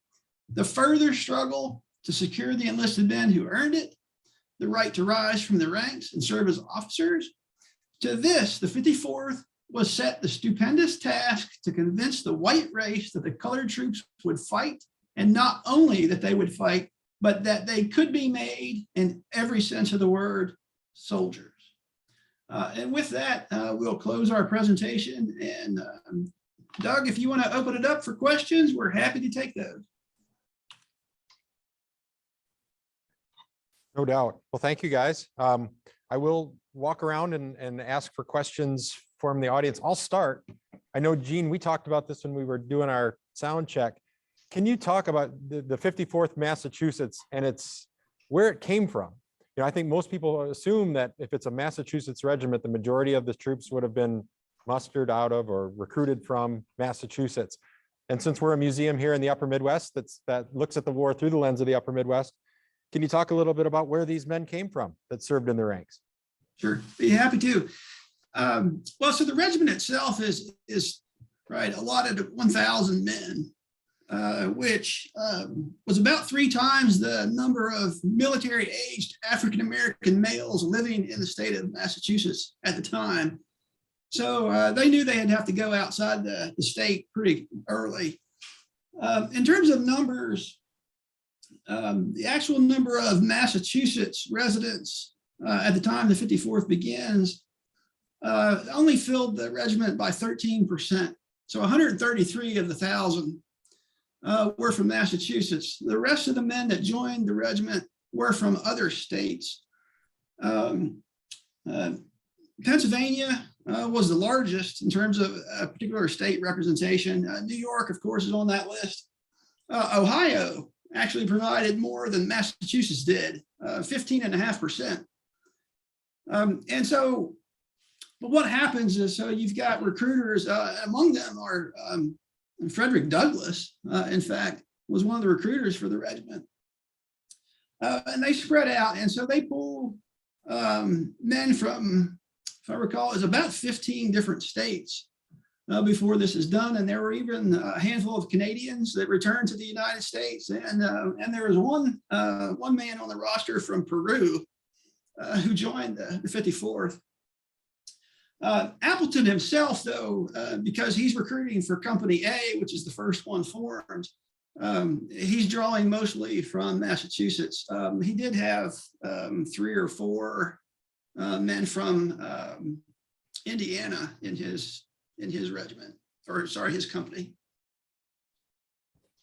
the further struggle to secure the enlisted men who earned it, the right to rise from the ranks and serve as officers. To this, the 54th was set the stupendous task to convince the white race that the colored troops would fight, and not only that they would fight, but that they could be made, in every sense of the word, soldiers. And with that, we'll close our presentation. And Doug, if you want to open it up for questions, we're happy to take those. No doubt. Well, thank you, guys. I will walk around and ask for questions from the audience. I'll start. I know, Gene, we talked about this when we were doing our sound check. Can you talk about the 54th Massachusetts and where it came from? You know, I think most people assume that if it's a Massachusetts regiment, the majority of the troops would have been mustered out of or recruited from Massachusetts. And since we're a museum here in the Upper Midwest that looks at the war through the lens of the Upper Midwest, can you talk a little bit about where these men came from that served in the ranks? Sure, be happy to. Well, so the regiment itself is right allotted to 1,000 men, which was about 3 times the number of military-aged African-American males living in the state of Massachusetts at the time. So they knew they'd have to go outside the state pretty early. In terms of numbers, the actual number of Massachusetts residents at the time the 54th begins only filled the regiment by 13%. So 133 of the 1,000 were from Massachusetts. The rest of the men that joined the regiment were from other states. Pennsylvania was the largest in terms of a particular state representation. New York, of course, is on that list. Ohio actually provided more than Massachusetts did, 15.5%. And so, but what happens is, so you've got recruiters, among them are Frederick Douglass, in fact, was one of the recruiters for the regiment. And they spread out. And so they pull men from, if I recall, it's about 15 different states before this is done. And there were even a handful of Canadians that returned to the United States. And there was one man on the roster from Peru who joined the 54th. Appleton himself, though, because he's recruiting for Company A, which is the first one formed, he's drawing mostly from Massachusetts. He did have 3 or 4 men from Indiana in his regiment, or sorry, his company.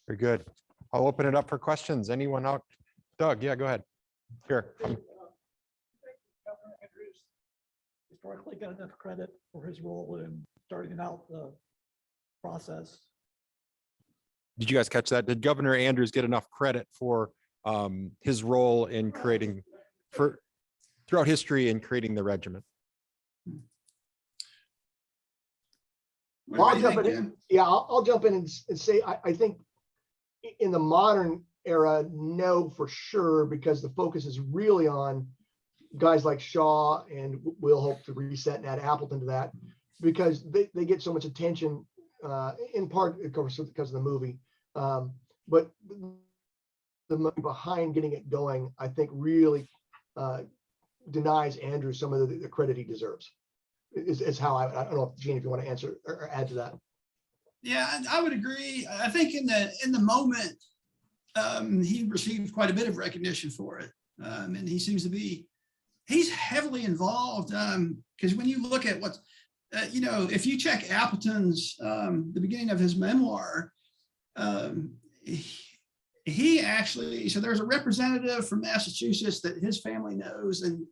Very good. I'll open it up for questions. Anyone out? Doug, yeah, go ahead. Here. Historically got enough credit for his role in starting out the process. Did you guys catch that? Did Governor Andrews get enough credit for his role in creating, throughout history in creating the regiment? Well, I'll jump in. Yeah, I'll jump in and say I think in the modern era, no, for sure, because the focus is really on guys like Shaw, and we'll hope to reset and add Appleton to that, because they get so much attention, in part, of course, because of the movie. But the money behind getting it going, I think, really denies Andrew some of the credit he deserves. Is how I don't know, Gene, if you want to answer or add to that. Yeah, I would agree. I think in the moment, he received quite a bit of recognition for it, and he seems to be he's heavily involved because when you look at what, if you check Appleton's, the beginning of his memoir, he actually, so there's a representative from Massachusetts that his family knows, and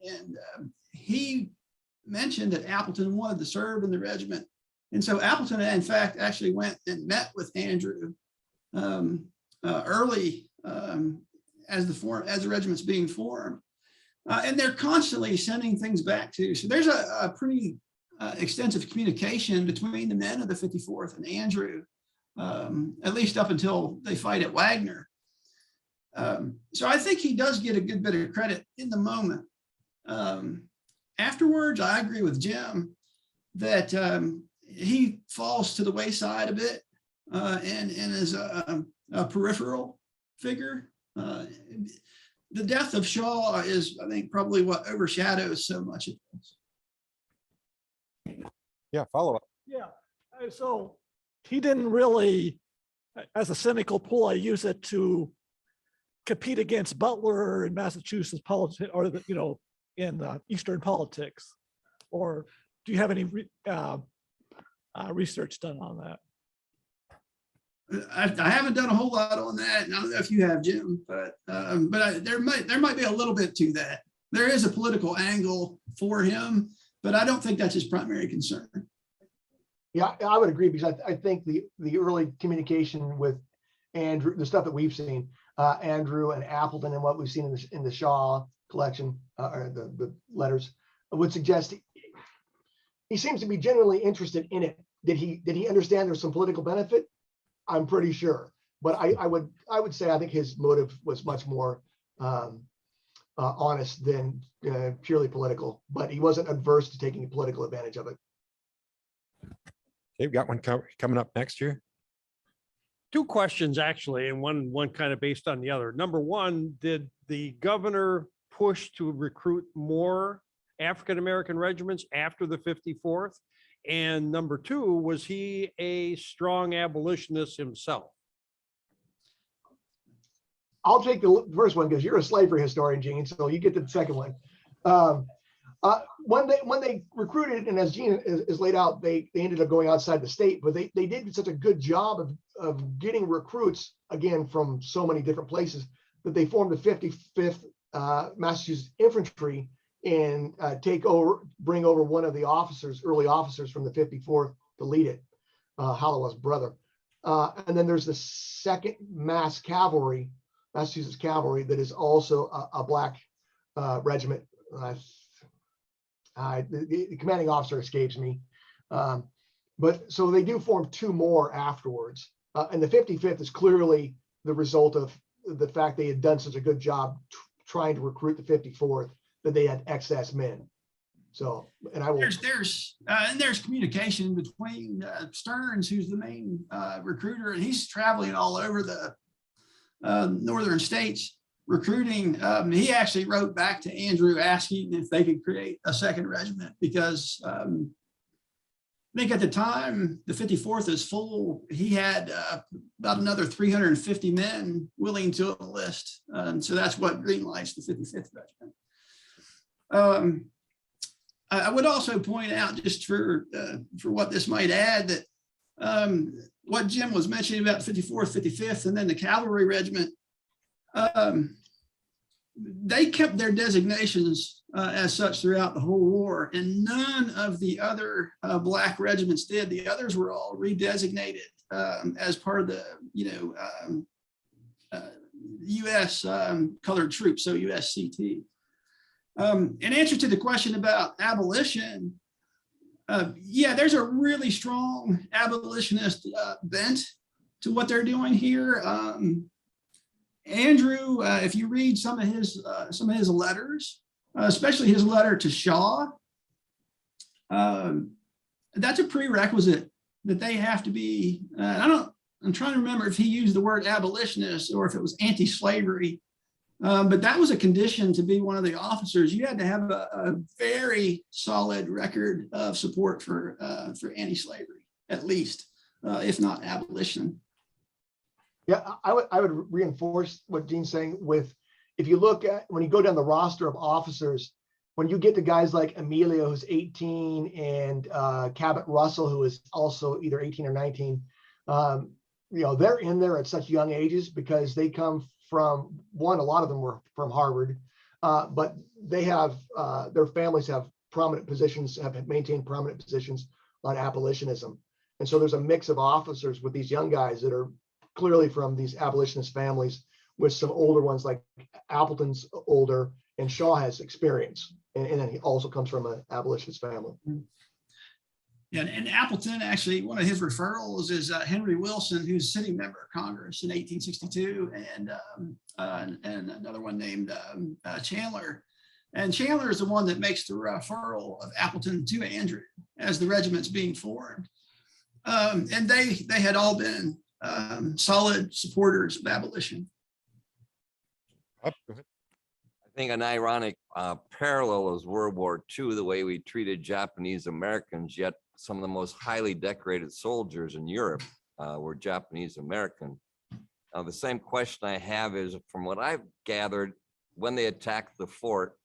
he mentioned that Appleton wanted to serve in the regiment. And so Appleton, in fact, actually went and met with Andrew early as the regiment's being formed. And they're constantly sending things back to. So there's a pretty extensive communication between the men of the 54th and Andrew, at least up until they fight at Wagner. So I think he does get a good bit of credit in the moment. Afterwards, I agree with Jim that he falls to the wayside a bit and is a peripheral figure. The death of Shaw is, I think, probably what overshadows so much of this. Yeah, follow up. Yeah, so he didn't really, as a cynical pull, I use it to compete against Butler in Massachusetts politics, or in Eastern politics. Or do you have any research done on that? I haven't done a whole lot on that. I don't know if you have, Jim, but there might be a little bit to that. There is a political angle for him, but I don't think that's his primary concern. Yeah, I would agree, because I think the early communication with Andrew, the stuff that we've seen, Andrew and Appleton, and what we've seen in the Shaw collection, or the letters, would suggest he seems to be genuinely interested in it. Did he understand there's some political benefit? I'm pretty sure, but I would say I think his motive was much more honest than purely political, but he wasn't adverse to taking political advantage of it. They've got one coming up next year. Two questions, actually, and one kind of based on the other. Number one, did the governor push to recruit more African-American regiments after the 54th? And number two, was he a strong abolitionist himself? I'll take the first one because you're a slavery historian, Gene, so you get the second one. When they recruited, and as Gene is laid out, they ended up going outside the state, but they did such a good job of getting recruits, again, from so many different places, that they formed the 55th Massachusetts Infantry and bring over one of the early officers from the 54th to lead it, Hallowell's brother. And then there's the 2nd Massachusetts Cavalry, that is also a black regiment. The commanding officer escapes me. But so they do form 2 more afterwards. And the 55th is clearly the result of the fact they had done such a good job trying to recruit the 54th, that they had excess men. So, and I will. There's communication between Stearns, who's the main recruiter, and he's traveling all over the northern states recruiting. He actually wrote back to Andrew asking if they could create a 2nd regiment, because I think at the time the 54th is full. He had about another 350 men willing to enlist, and so that's what greenlights the 55th regiment. I would also point out, just for what this might add, that what Jim was mentioning about 54th, 55th, and then the cavalry regiment, they kept their designations as such throughout the whole war, and none of the other black regiments did. The others were all redesignated as part of the U.S. colored troops, so USCT. In answer to the question about abolition, yeah, there's a really strong abolitionist bent to what they're doing here. Andrew, if you read some of his letters, especially his letter to Shaw, that's a prerequisite that they have to be. I'm trying to remember if he used the word abolitionist or if it was anti-slavery. But that was a condition to be one of the officers. You had to have a very solid record of support for anti-slavery, at least, if not abolition. Yeah, I would reinforce what Gene's saying with, if you look at, when you go down the roster of officers, when you get to guys like Emilio, who's 18, and Cabot Russell, who is also either 18 or 19, they're in there at such young ages because they come from one. A lot of them were from Harvard, but they have their families have prominent positions, have maintained prominent positions on abolitionism, and so there's a mix of officers with these young guys that are clearly from these abolitionist families, with some older ones like Appleton's older, and Shaw has experience, and then he also comes from an abolitionist family. Yeah, and Appleton, actually, one of his referrals is Henry Wilson, who's sitting member of Congress in 1862, and another one named Chandler. And Chandler is the one that makes the referral of Appleton to Andrew as the regiment's being formed. And they had all been solid supporters of abolition. Up, go ahead. I think an ironic parallel is World War II, the way we treated Japanese Americans, yet some of the most highly decorated soldiers in Europe were Japanese American. Now, the same question I have is, from what I've gathered, when they attacked the fort,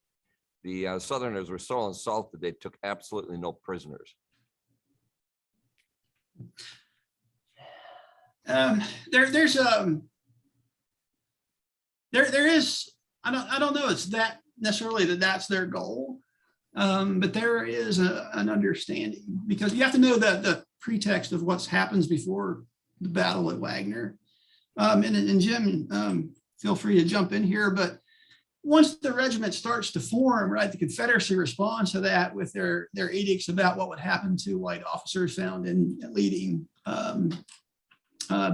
the Southerners were so insulted they took absolutely no prisoners. There is, I don't know, it's that necessarily that's their goal, but there is an understanding, because you have to know that the pretext of what happens before the battle at Wagner. And Jim, feel free to jump in here, but once the regiment starts to form, right, the Confederacy responds to that with their edicts about what would happen to white officers found in leading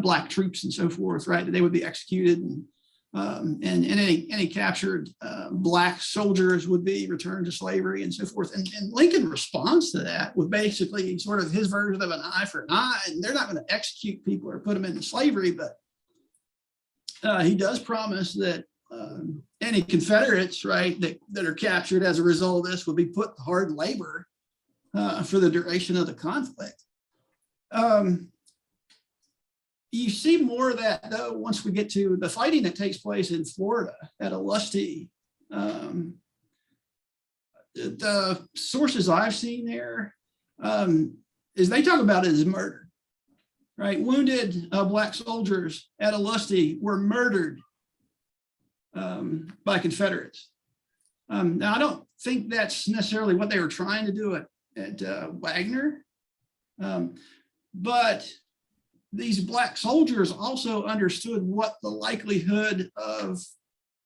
Black troops and so forth, right, that they would be executed, and any captured Black soldiers would be returned to slavery and so forth. And Lincoln responds to that with basically sort of his version of an eye for an eye. And they're not going to execute people or put them into slavery, but he does promise that any Confederates, right, that are captured as a result of this will be put to hard labor for the duration of the conflict. You see more of that, though, once we get to the fighting that takes place in Florida at Olustee. The sources I've seen there is they talk about it as murder, right? Wounded Black soldiers at Olustee were murdered by Confederates. Now, I don't think that's necessarily what they were trying to do at Wagner, but these Black soldiers also understood what the likelihood of,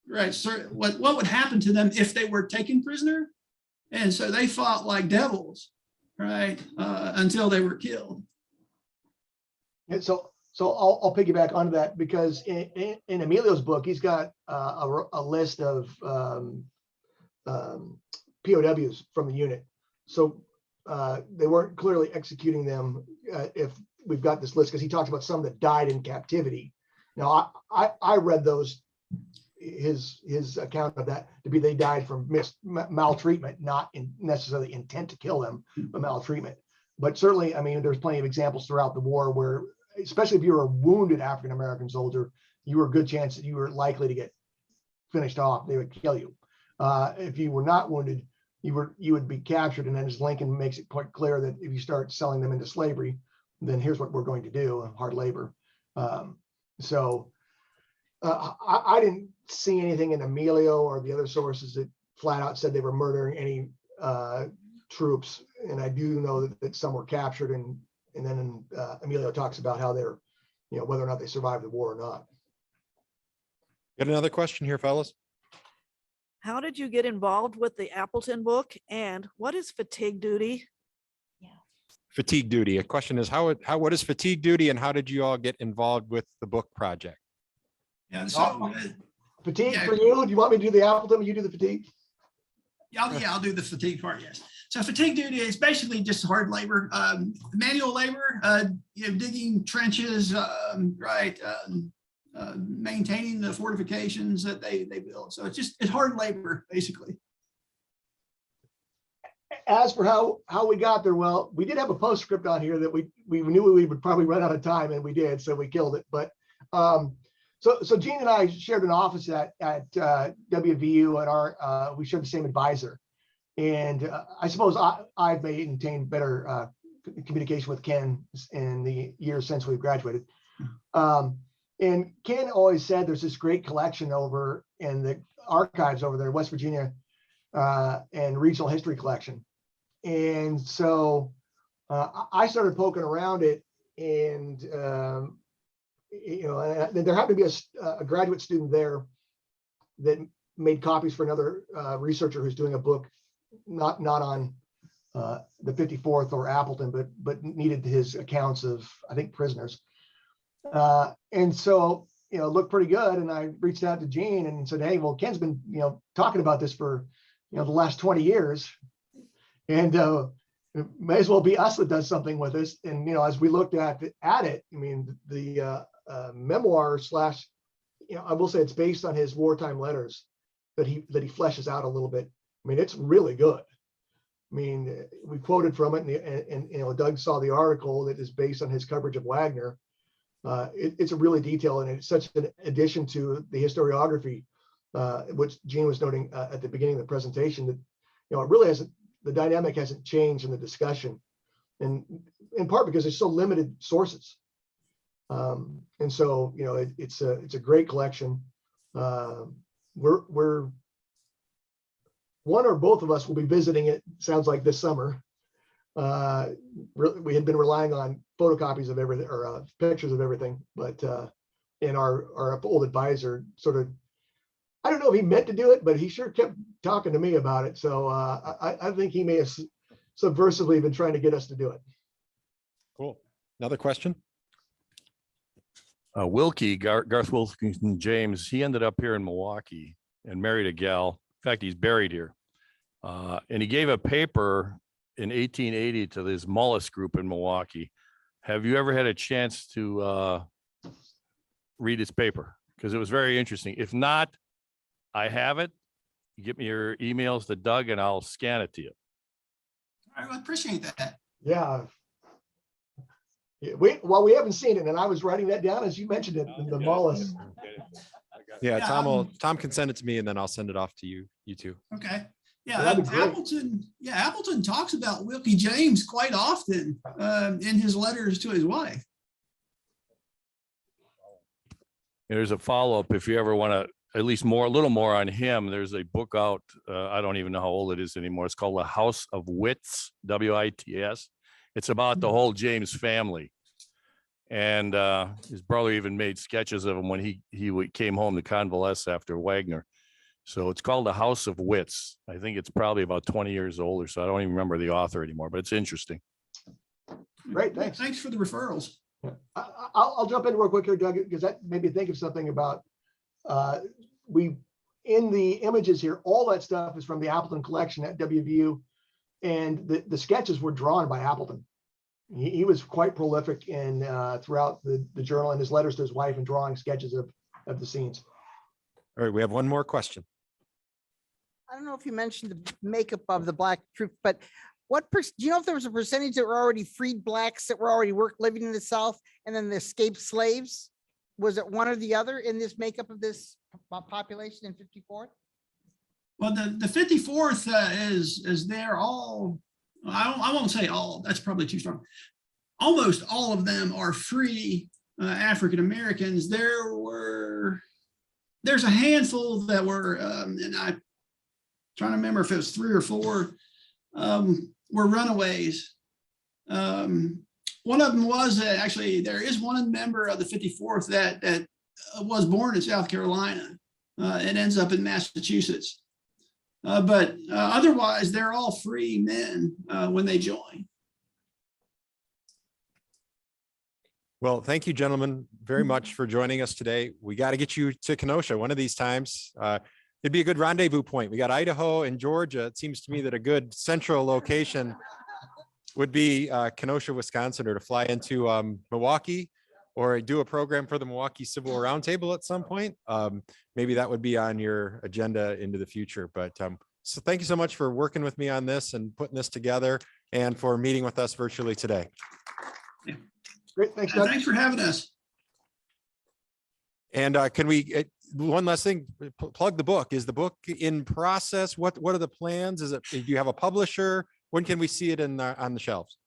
right, what would happen to them if they were taken prisoner. And so they fought like devils, right, until they were killed. And so I'll piggyback onto that, because in Emilio's book, he's got a list of POWs from the unit. So they weren't clearly executing them if we've got this list, because he talks about some that died in captivity. Now, I read his account of that to be they died from maltreatment, not necessarily intent to kill them, but maltreatment. But certainly, I mean, there's plenty of examples throughout the war where, especially if you were a wounded African-American soldier, you were a good chance that you were likely to get finished off. They would kill you. If you were not wounded, you would be captured. And then, as Lincoln makes it quite clear, that if you start selling them into slavery, then here's what we're going to do: hard labor. I didn't see anything in Emilio or the other sources that flat out said they were murdering any troops. And I do know that some were captured, and then Emilio talks about how they're, whether or not they survived the war or not. Got another question here, fellas? How did you get involved with the Appleton book, and what is fatigue duty? Fatigue duty. A question is what is fatigue duty, and how did you all get involved with the book project? Yeah, so Fatigue yeah. for you? Do you want me to do the Appleton? You do the fatigue? I'll do the fatigue part, yes. So fatigue duty is basically just hard labor, manual labor, digging trenches, right, maintaining the fortifications that they build. So it's hard labor, basically. As for how we got there, well, we did have a postscript on here that we knew we would probably run out of time, and we did, so we killed it. But so Gene and I shared an office at WVU, and we shared the same advisor. And I suppose I've maintained better communication with Ken in the years since we've graduated. And Ken always said there's this great collection over in the archives over there, West Virginia and Regional History Collection. And so I started poking around it, and there happened to be a graduate student there that made copies for another researcher who's doing a book, not on the 54th or Appleton, but needed his accounts of, I think, prisoners. And so, it looked pretty good. And I reached out to Gene and said, hey, well, Ken's been, talking about this for, the last 20 years. And it may as well be us that does something with this. And, as we looked at it, I mean, the memoir / I will say it's based on his wartime letters that he fleshes out a little bit. I mean, it's really good. I mean, we quoted from it, and Doug saw the article that is based on his coverage of Wagner. It's a really detailed, and it's such an addition to the historiography, which Gene was noting at the beginning of the presentation, that it really hasn't, the dynamic hasn't changed in the discussion, and in part because there's so limited sources. And so it's a great collection. We're one or both of us will be visiting it, sounds like, this summer. We had been relying on photocopies of everything, or pictures of everything, but and our old advisor sort of, I don't know if he meant to do it, but he sure kept talking to me about it. So I think he may have subversively been trying to get us to do it. Cool. Another question? Wilkie, Garth Wilkinson James, he ended up here in Milwaukee and married a gal. In fact, he's buried here. And he gave a paper in 1880 to this Mullis group in Milwaukee. Have you ever had a chance to read his paper? Because it was very interesting. If not, I have it. You get me your emails to Doug and I'll scan it to you. I appreciate that. Yeah. We haven't seen it, and I was writing that down as you mentioned it, the Mullis. Yeah, Yeah, Tom can send it to me, and then I'll send it off to you two. Okay. Yeah, That'd be great. Appleton talks about Wilkie James quite often in his letters to his wife. There's a follow-up if you ever want to at least a little more on him. There's a book out. I don't even know how old it is anymore. It's called The House of Wits, WITS. It's about the whole James family. And his brother even made sketches of him when he came home to convalesce after Wagner. So it's called The House of Wits. I think it's probably about 20 years older, so I don't even remember the author anymore, but it's interesting. Great, thanks. Thanks for the referrals. I'll jump in real quick here, Doug, because that made me think of something about in the images here, all that stuff is from the Appleton collection at WVU, and the sketches were drawn by Appleton. He was quite prolific in throughout the journal and his letters to his wife, and drawing sketches of the scenes. All right, we have one more question. I don't know if you mentioned the makeup of the Black troops, but do you know if there was a percentage that were already freed blacks that were already living in the South, and then the escaped slaves? Was it one or the other in this makeup of this population in 54? Well, the 54th is there all. I won't say all. That's probably too strong. Almost all of them are free African Americans. There's a handful that were, and I'm trying to remember if it was 3 or 4 were runaways. One of them was actually, there is one member of the 54th that was born in South Carolina and ends up in Massachusetts. But otherwise, they're all free men when they join. Well, thank you, gentlemen, very much for joining us today. We got to get you to Kenosha one of these times. It'd be a good rendezvous point. We got Idaho and Georgia. It seems to me that a good central location would be Kenosha, Wisconsin, or to fly into Milwaukee, or do a program for the Milwaukee Civil War Roundtable at some point. Maybe that would be on your agenda into the future. But so thank you so much for working with me on this and putting this together, and for meeting with us virtually today. Great, thanks, Doug. Thanks for having us. And can we, one last thing, plug the book. Is the book in process? What are the plans? Is it, do you have a publisher? When can we see it on the shelves?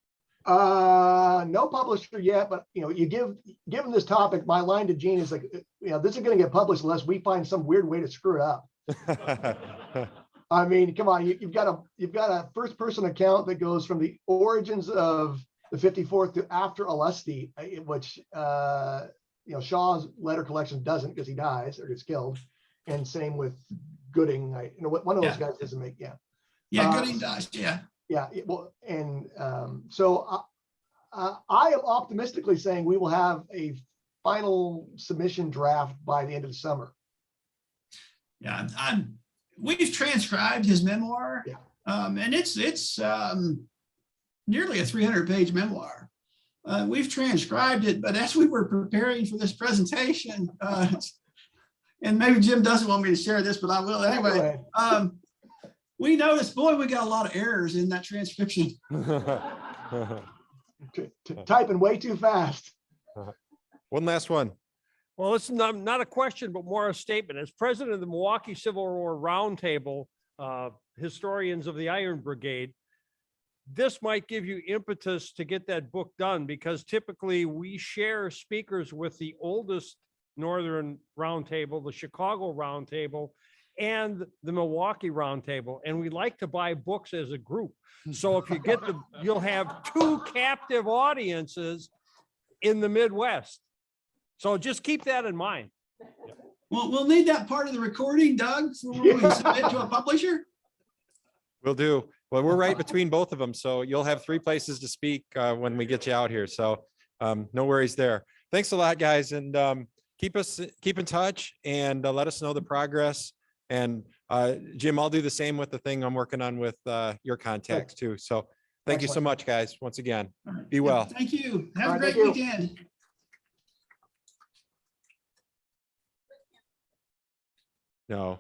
No publisher yet, but given this topic, my line to Gene is like, this is going to get published unless we find some weird way to screw it up. I mean, come on, you've got a first person account that goes from the origins of the 54th to after Alesti, which Shaw's letter collection doesn't because he dies or gets killed, and same with Gooding. One of those guys doesn't make Gooding dies. Well, and so I am optimistically saying we will have a final submission draft by the end of the summer. Yeah, we've transcribed his memoir, Yeah. And it's nearly a 300-page memoir. We've transcribed it, but as we were preparing for this presentation, and maybe Jim doesn't want me to share this, but I will anyway. We noticed, boy, we got a lot of errors in that transcription. Typing way too fast. One last one. Well, it's not a question, but more a statement. As president of the Milwaukee Civil War Roundtable, historians of the Iron Brigade, this might give you impetus to get that book done, because typically we share speakers with the oldest Northern Roundtable, the Chicago Roundtable, and the Milwaukee Roundtable, and we like to buy books as a group. So if you get you'll have two captive audiences in the Midwest. So just keep that in mind. Well, we'll need that part of the recording, Doug, for when we submit to a publisher. Will do. Well, we're right between both of them, so you'll have 3 places to speak when we get you out here. So no worries there. Thanks a lot, guys, and keep in touch and let us know the progress. And Jim, I'll do the same with the thing I'm working on with your contacts too. So thank you so much, guys. Once again, be well. Thank you. Have a All right, great thank you. weekend. No.